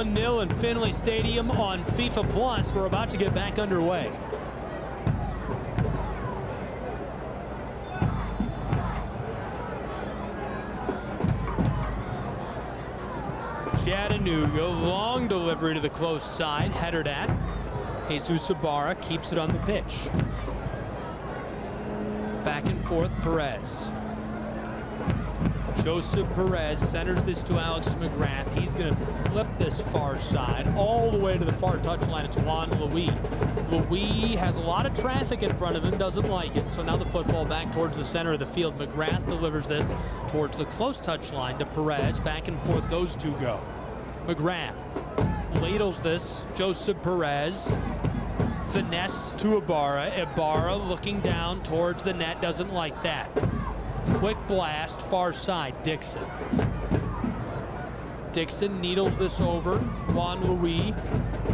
S2: Nil in Finley Stadium on FIFA Plus. We're about to get back underway. Chattanooga, long delivery to the close side, headed at. Jesus Ibarra keeps it on the pitch. Back and forth, Perez. Joseph Perez centers this to Alex McGrath. He's going to flip this far side all the way to the far touchline. It's Juan Louis. Louis has a lot of traffic in front of him, doesn't like it. So now the football back towards the center of the field. McGrath delivers this towards the close touchline to Perez. Back and forth, those two go. McGrath ladles this. Joseph Perez finessed to Ibarra. Ibarra looking down towards the net, doesn't like that. Quick blast, far side, Dixon. Dixon needles this over. Juan Louis.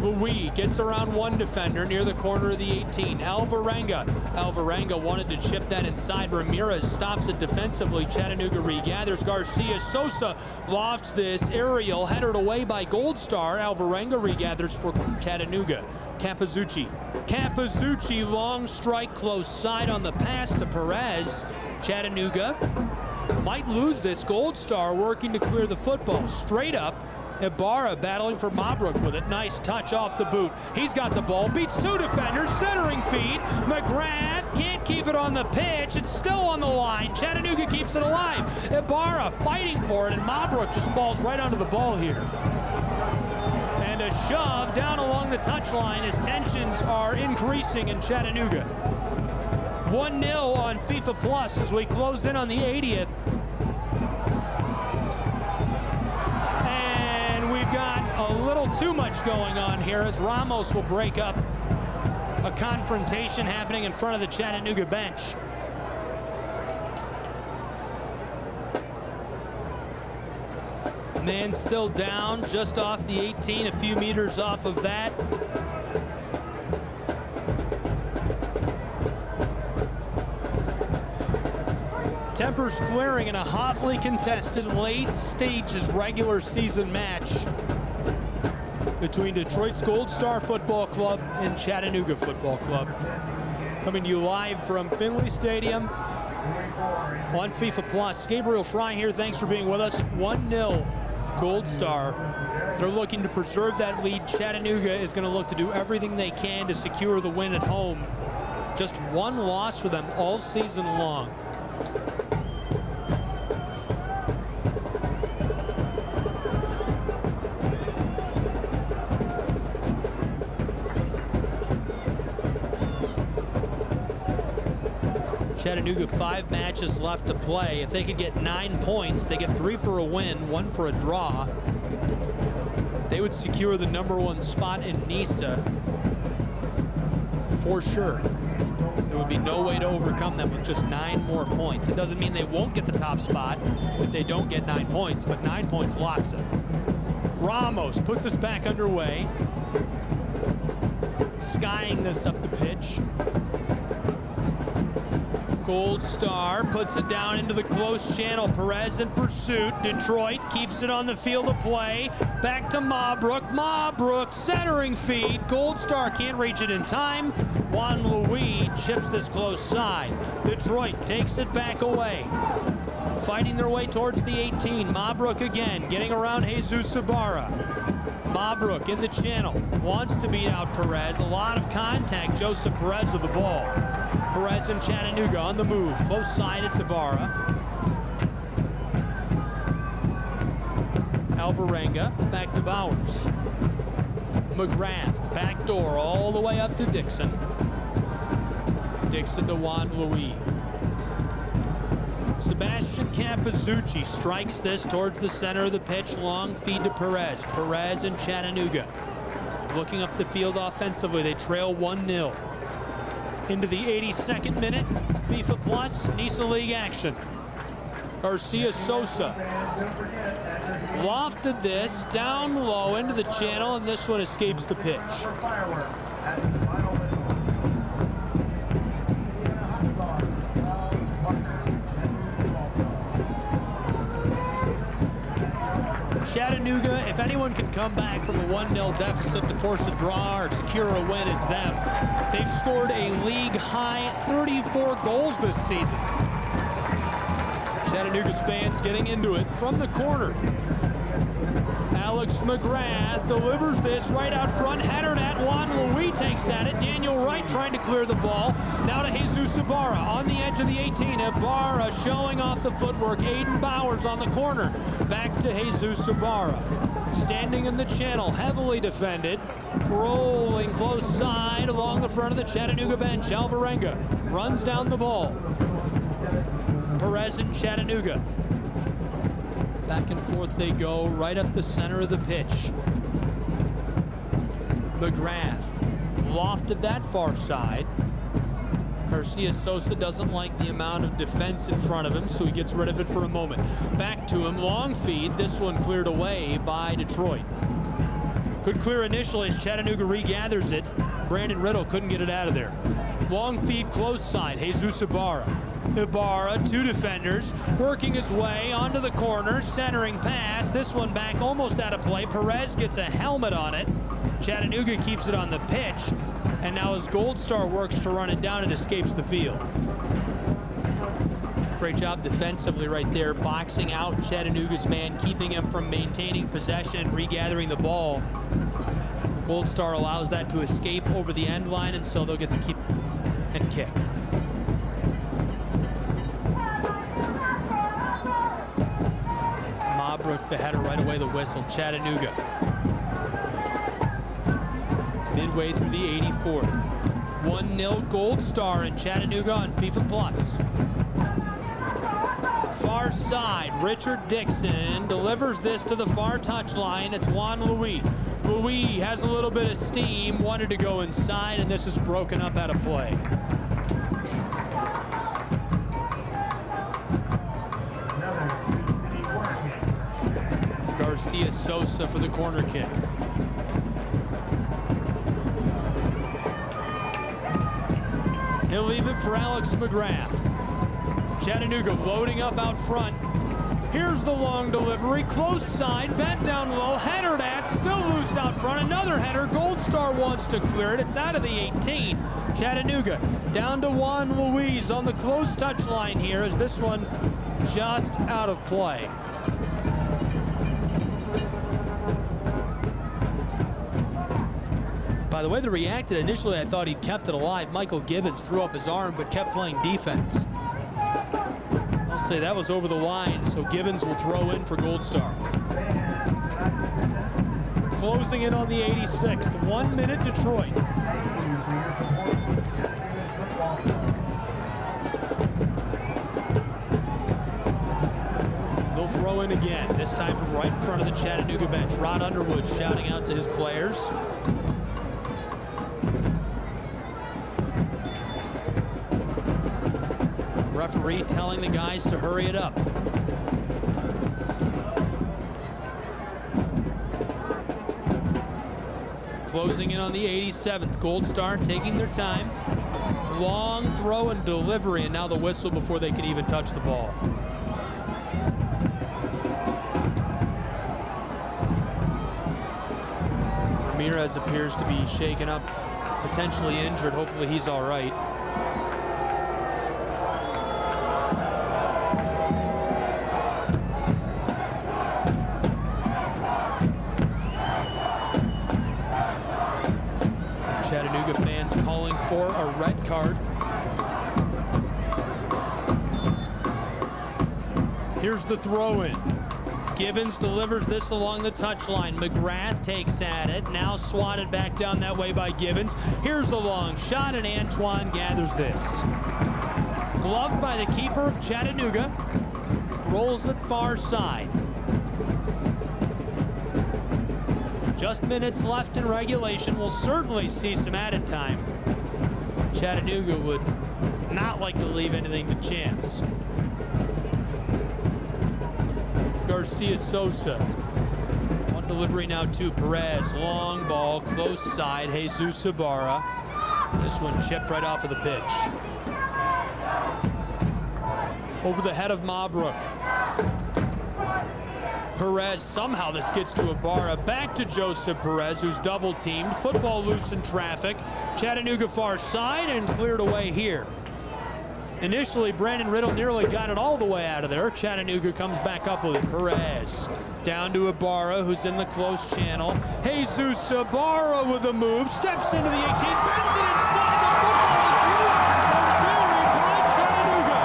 S2: Louis gets around one defender near the corner of the 18. Alvarenga. Alvarenga wanted to chip that inside. Ramirez stops it defensively. Chattanooga regathers. Garcia Sosa lofts this aerial, headed away by Gold Star. Alvarenga regathers for Chattanooga. Capizzucci. Capizzucci, long strike, close side on the pass to Perez. Chattanooga might lose this. Gold Star working to clear the football. Straight up, Ibarra battling for Mabrook with it. Nice touch off the boot. He's got the ball, beats two defenders, centering feed. McGrath can't keep it on the pitch. It's still on the line. Chattanooga keeps it alive. Ibarra fighting for it, and Mabrook just falls right onto the ball here. And a shove down along the touchline as tensions are increasing in Chattanooga. 1-0 on FIFA Plus as we close in on the 80th. And we've got a little too much going on here as Ramos will break up a confrontation happening in front of the Chattanooga bench. Man still down just off the 18, a few meters off of that. Tempers flaring in a hotly contested late stages regular season match between Detroit's Gold Star Football Club and Chattanooga Football Club. Coming to you live from Finley Stadium on FIFA Plus. Gabriel Schrei here, thanks for being with us. 1-0 Gold Star They're looking to preserve that lead. Chattanooga is going to look to do everything they can to secure the win at home. Just one loss for them all season long. Chattanooga 5 matches left to play. If they could get 9 points, they get 3 for a win, 1 for a draw. They would secure the #1 spot in NISA for sure. There would be no way to overcome them with just 9 more points. It doesn't mean they won't get the top spot if they don't get 9 points, but 9 points locks it. Ramos puts us back underway. Skying this up the pitch. Gold Star puts it down into the close channel. Perez in pursuit. Detroit keeps it on the field of play. Back to Mabrook. Mabrook centering feed. Gold Star can't reach it in time. Juan Louis chips this close side. Detroit takes it back away. Fighting their way towards the 18. Mabrook again getting around Jesus Ibarra. Mabrook in the channel. Wants to beat out Perez. A lot of contact. Joseph Perez with the ball. Perez and Chattanooga on the move. Close side, it's Ibarra. Alvarenga back to Bowers. McGrath, back door all the way up to Dixon. Dixon to Juan Louis. Sebastian Campazzucci strikes this towards the center of the pitch. Long feed to Perez. Perez and Chattanooga looking up the field offensively. They trail 1-0. Into the 82nd minute, FIFA Plus, NISA League action. Garcia Sosa lofted this down low into the channel, and this one escapes the pitch. Chattanooga, if anyone can come back from a 1-0 deficit to force a draw or secure a win, it's them. They've scored a league-high 34 goals this season. Chattanooga's fans getting into it from the corner. Alex McGrath delivers this right out front. Headered at Juan Louis takes at it. Daniel Wright trying to clear the ball. Now to Jesus Ibarra on the edge of the 18. Ibarra showing off the footwork. Aiden Bowers on the corner. Back to Jesus Ibarra. Standing in the channel, heavily defended. Rolling close side along the front of the Chattanooga bench. Alvarenga runs down the ball. Perez and Chattanooga. Back and forth they go, right up the center of the pitch. McGrath lofted that far side. Garcia Sosa doesn't like the amount of defense in front of him, so he gets rid of it for a moment. Back to him, long feed. This one cleared away by Detroit. Good clear initially as Chattanooga regathers it. Brandon Riddle couldn't get it out of there. Long feed close side, Jesus Ibarra. Ibarra, 2 defenders, working his way onto the corner, centering pass. This one back almost out of play. Perez gets a helmet on it. Chattanooga keeps it on the pitch. And now as Gold Star works to run it down, it escapes the field. Great job defensively right there, boxing out Chattanooga's man, keeping him from maintaining possession and regathering the ball. Gold Star allows that to escape over the end line, and so they'll get to keep and kick. Mabrook the header, right away the whistle. Chattanooga. Midway through the 84th. 1-0 Gold Star in Chattanooga on FIFA Plus. Far side, Richard Dixon delivers this to the far touchline. It's Juan Louis. Louis has a little bit of steam, wanted to go inside, and this is broken up out of play. Garcia Sosa for the corner kick. He'll leave it for Alex McGrath. Chattanooga loading up out front. Here's the long delivery, close side, bent down low, headered at, still loose out front, another header. Gold Star wants to clear it, it's out of the 18. Chattanooga down to Juan Louis on the close touch line here as this one just out of play. By the way they reacted, initially I thought he'd kept it alive. Michael Gibbons threw up his arm but kept playing defense. I'll say that was over the line, so Gibbons will throw in for Gold Star. Closing in on the 86th, 1 minute Detroit. They'll throw in again, this time from right in front of the Chattanooga bench. Rod Underwood shouting out to his players. Referee telling the guys to hurry it up. Closing in on the 87th. Gold Star taking their time. Long throw and delivery, and now the whistle before they can even touch the ball. Ramirez appears to be shaken up, potentially injured. Hopefully he's all right. Chattanooga fans calling for a red card. Here's the throw-in. Gibbons delivers this along the touchline. McGrath takes at it, now swatted back down that way by Gibbons. Here's a long shot, and Antoine gathers this. Gloved by the keeper of Chattanooga, rolls it far side. Just minutes left in regulation. We'll certainly see some added time. Chattanooga would not like to leave anything to chance. Garcia Sosa. On delivery now to Perez. Long ball, close side. Jesus Ibarra. This one chipped right off of the pitch. Over the head of Mabrook. Perez, somehow this gets to Ibarra. Back to Joseph Perez, who's double teamed. Football loose in traffic. Chattanooga far side and cleared away here. Initially, Brandon Riddle nearly got it all the way out of there. Chattanooga comes back up with it. Perez down to Ibarra, who's in the close channel. Jesus Ibarra with a move, steps into the 18, bends it inside. The football is loose and buried by Chattanooga.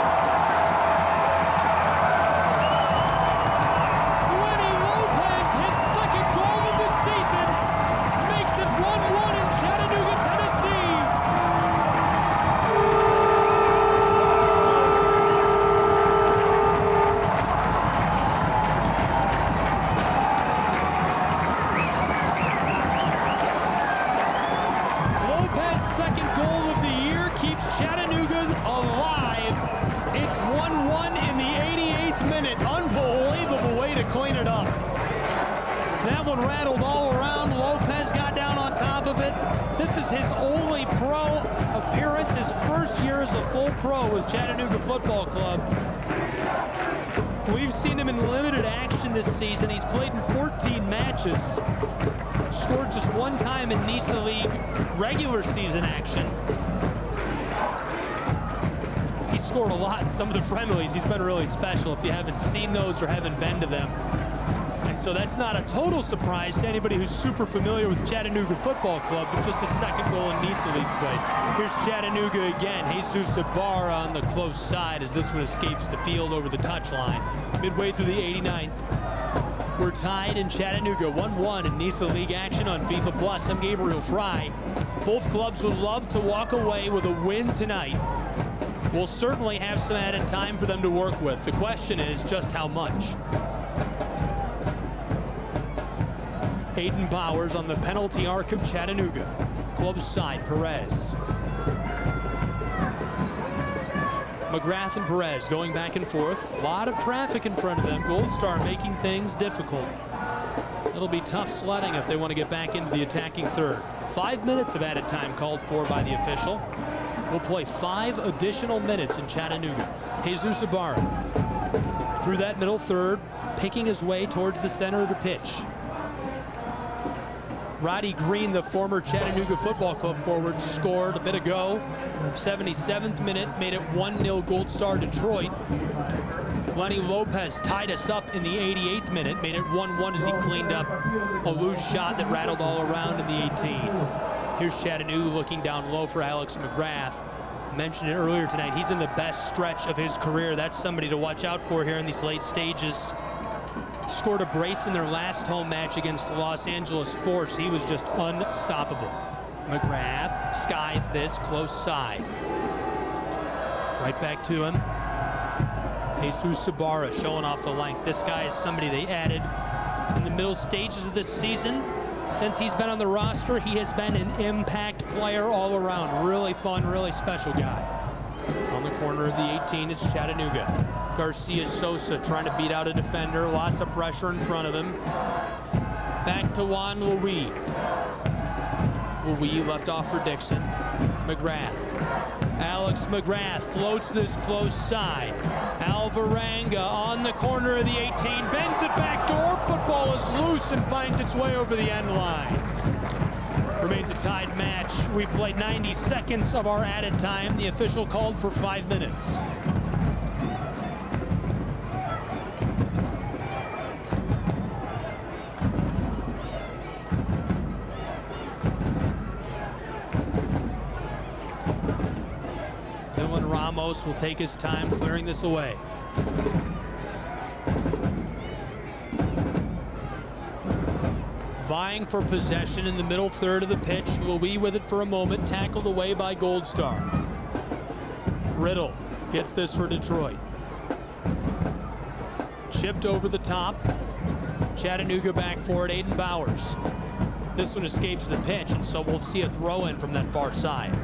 S2: Lenny Lopez, his second goal of the season, makes it 1-1 in Chattanooga, Tennessee. Second goal of the year keeps Chattanooga alive. It's 1-1 in the 88th minute. Unbelievable way to clean it up. That one rattled all around. Lopez got down on top of it. This is his only pro appearance, his first year as a full pro with Chattanooga Football Club. We've seen him in limited action this season. He's played in 14 matches. Scored just one time in NISA League regular season action. He scored a lot in some of the friendlies. He's been really special if you haven't seen those or haven't been to them. And so that's not a total surprise to anybody who's super familiar with Chattanooga Football Club, but just a second goal in NISA League play. Here's Chattanooga again. Jesus Ibarra on the close side as this one escapes the field over the touchline. Midway through the 89th. We're tied in Chattanooga, 1-1 in NISA League action on FIFA Plus. I'm Gabriel Fry. Both clubs would love to walk away with a win tonight. We'll certainly have some added time for them to work with. The question is just how much. Hayden Bowers on the penalty arc of Chattanooga. Close side, Perez. McGrath and Perez going back and forth. A lot of traffic in front of them. Gold Star making things difficult. It'll be tough sledding if they want to get back into the attacking third. 5 minutes of added time called for by the official. We'll play 5 additional minutes in Chattanooga. Jesus Ibarra through that middle third, picking his way towards the center of the pitch. Roddy Green, the former Chattanooga Football Club forward, scored a bit ago. 77th minute, made it 1-0 Gold Star Detroit. Lenny Lopez tied us up in the 88th minute, made it 1-1 as he cleaned up a loose shot that rattled all around in the 18. Here's Chattanooga looking down low for Alex McGrath. I mentioned it earlier tonight. He's in the best stretch of his career. That's somebody to watch out for here in these late stages. Scored a brace in their last home match against Los Angeles Force. He was just unstoppable. McGrath skies this close side. Right back to him. Jesus Sabara showing off the length. This guy is somebody they added in the middle stages of this season. Since he's been on the roster, he has been an impact player all around. Really fun, really special guy. On the corner of the 18, it's Chattanooga. Garcia Sosa trying to beat out a defender. Lots of pressure in front of him. Back to Juan Louis. Louis left off for Dixon. McGrath. Alex McGrath floats this close side. Alvarenga on the corner of the 18, bends it back door. Football is loose and finds its way over the end line. Remains a tied match. We've played 90 seconds of our added time. The official called for 5 minutes. Ramos will take his time clearing this away. Vying for possession in the middle third of the pitch. Louis with it for a moment, tackled away by Gold Star. Riddle gets this for Detroit. Chipped over the top. Chattanooga back for it, Aiden Bowers. This one escapes the pitch, and so we'll see a throw in from that far side.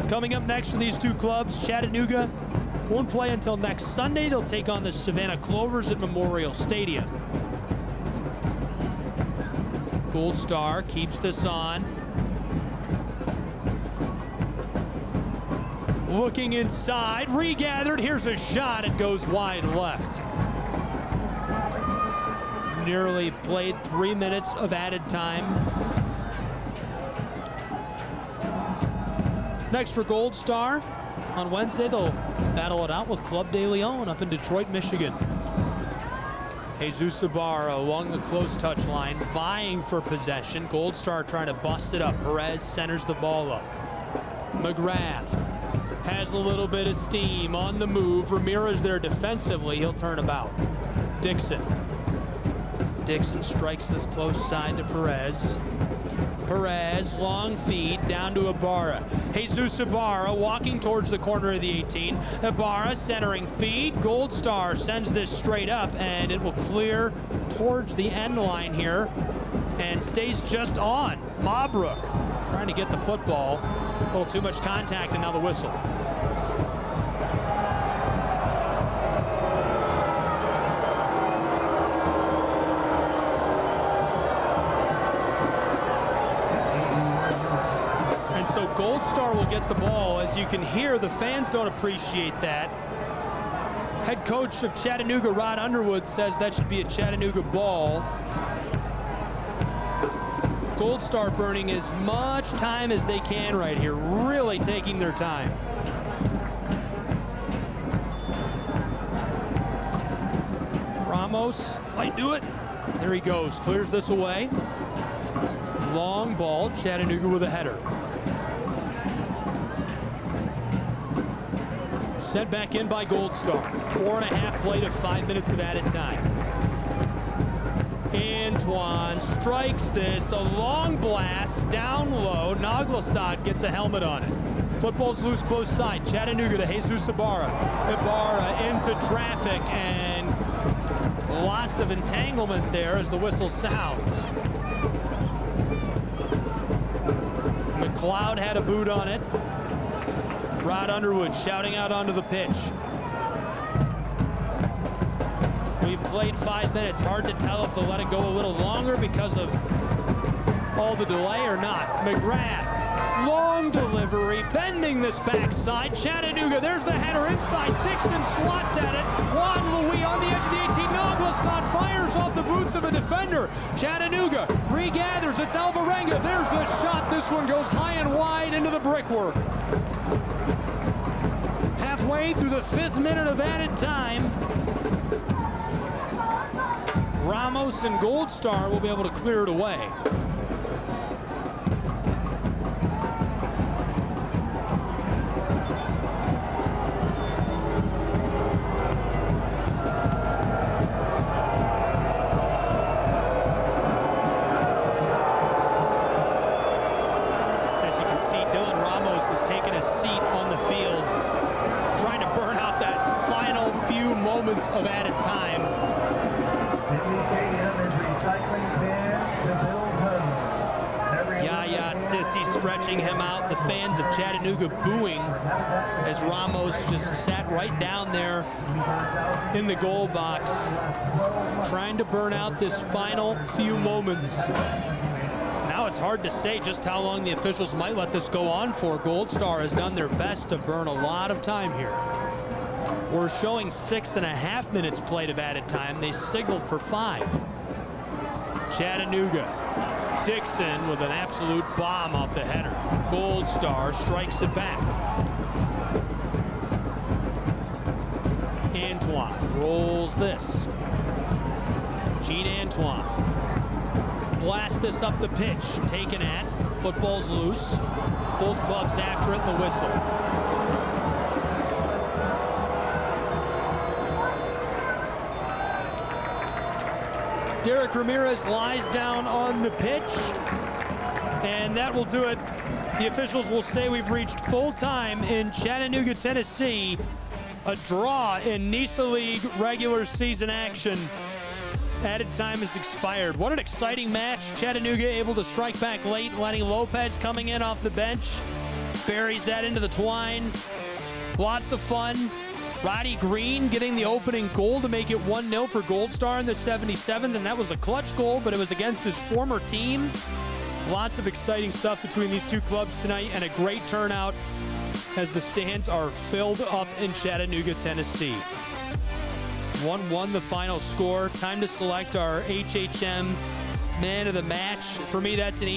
S2: Coming up next for these two clubs, Chattanooga won't play until next Sunday. They'll take on the Savannah Clovers at Memorial Stadium. Gold Star keeps this on. Looking inside, regathered, here's a shot, it goes wide left. Nearly played 3 minutes of added time. Next for Gold Star, on Wednesday they'll battle it out with Club de Leon up in Detroit, Michigan. Jesus Ibarra along the close touch line, vying for possession. Gold Star trying to bust it up. Perez centers the ball up. McGrath has a little bit of steam on the move. Ramirez there defensively, he'll turn about. Dixon strikes this close side to Perez. Perez, long feed down to Ibarra. Jesus Ibarra walking towards the corner of the 18. Ibarra centering feed. Gold Star sends this straight up, and it will clear towards the end line here and stays just on. Mabrook trying to get the football. A little too much contact, and now the whistle. So Gold Star will get the ball. As you can hear, the fans don't appreciate that. Head coach of Chattanooga, Rod Underwood, says that should be a Chattanooga ball. Gold Star burning as much time as they can right here, really taking their time. Ramos might do it. There he goes, clears this away. Long ball, Chattanooga with a header. Sent back in by Gold Star. 4.5 play to 5 minutes of added time. Antoine strikes this, a long blast, down low. Naglestad gets a helmet on it. Football's loose close side. Chattanooga to Jesus Ibarra. Ibarra into traffic, and lots of entanglement there as the whistle sounds. McLeod had a boot on it. Rod Underwood shouting out onto the pitch. We've played 5 minutes. Hard to tell if they'll let it go a little longer because of all the delay or not. McGrath, long delivery, bending this backside. Chattanooga, there's the header inside. Dixon swats at it. Juan Louis on the edge of the 18. Naglestad fires off the boots of the defender. Chattanooga regathers. It's Alvarenga. There's the shot. This one goes high and wide into the brickwork. Halfway through the 5th minute of added time. Ramos and Gold Star will be able to clear it away. a seat on the field, trying to burn out that final few moments of added time.
S3: Finley Stadium is recycling bins to build homes.
S2: Yaya Sissy stretching him out. The fans of Chattanooga booing as Ramos just sat right down there in the goal box, trying to burn out this final few moments. Now it's hard to say just how long the officials might let this go on for. Gold Star has done their best to burn a lot of time here. We're showing 6.5 minutes played of added time. They signaled for 5. Chattanooga. Dixon with an absolute bomb off the header. Gold Star strikes it back. Antoine rolls this. Gene Antoine. Blast this up the pitch. Taken at. Football's loose. Both clubs after it, the whistle. Derek Ramirez lies down on the pitch, and that will do it. The officials will say we've reached full time in Chattanooga, Tennessee. A draw in NISA League regular season action. Added time has expired. What an exciting match. Chattanooga able to strike back late. Lenny Lopez coming in off the bench. Buries that into the twine. Lots of fun. Roddy Green getting the opening goal to make it 1-0 for Gold Star in the 77th, and that was a clutch goal, but it was against his former team. Lots of exciting stuff between these two clubs tonight, and a great turnout as the stands are filled up in Chattanooga, Tennessee. 1-1 the final score. Time to select our HHM man of the match. For me, that's an easy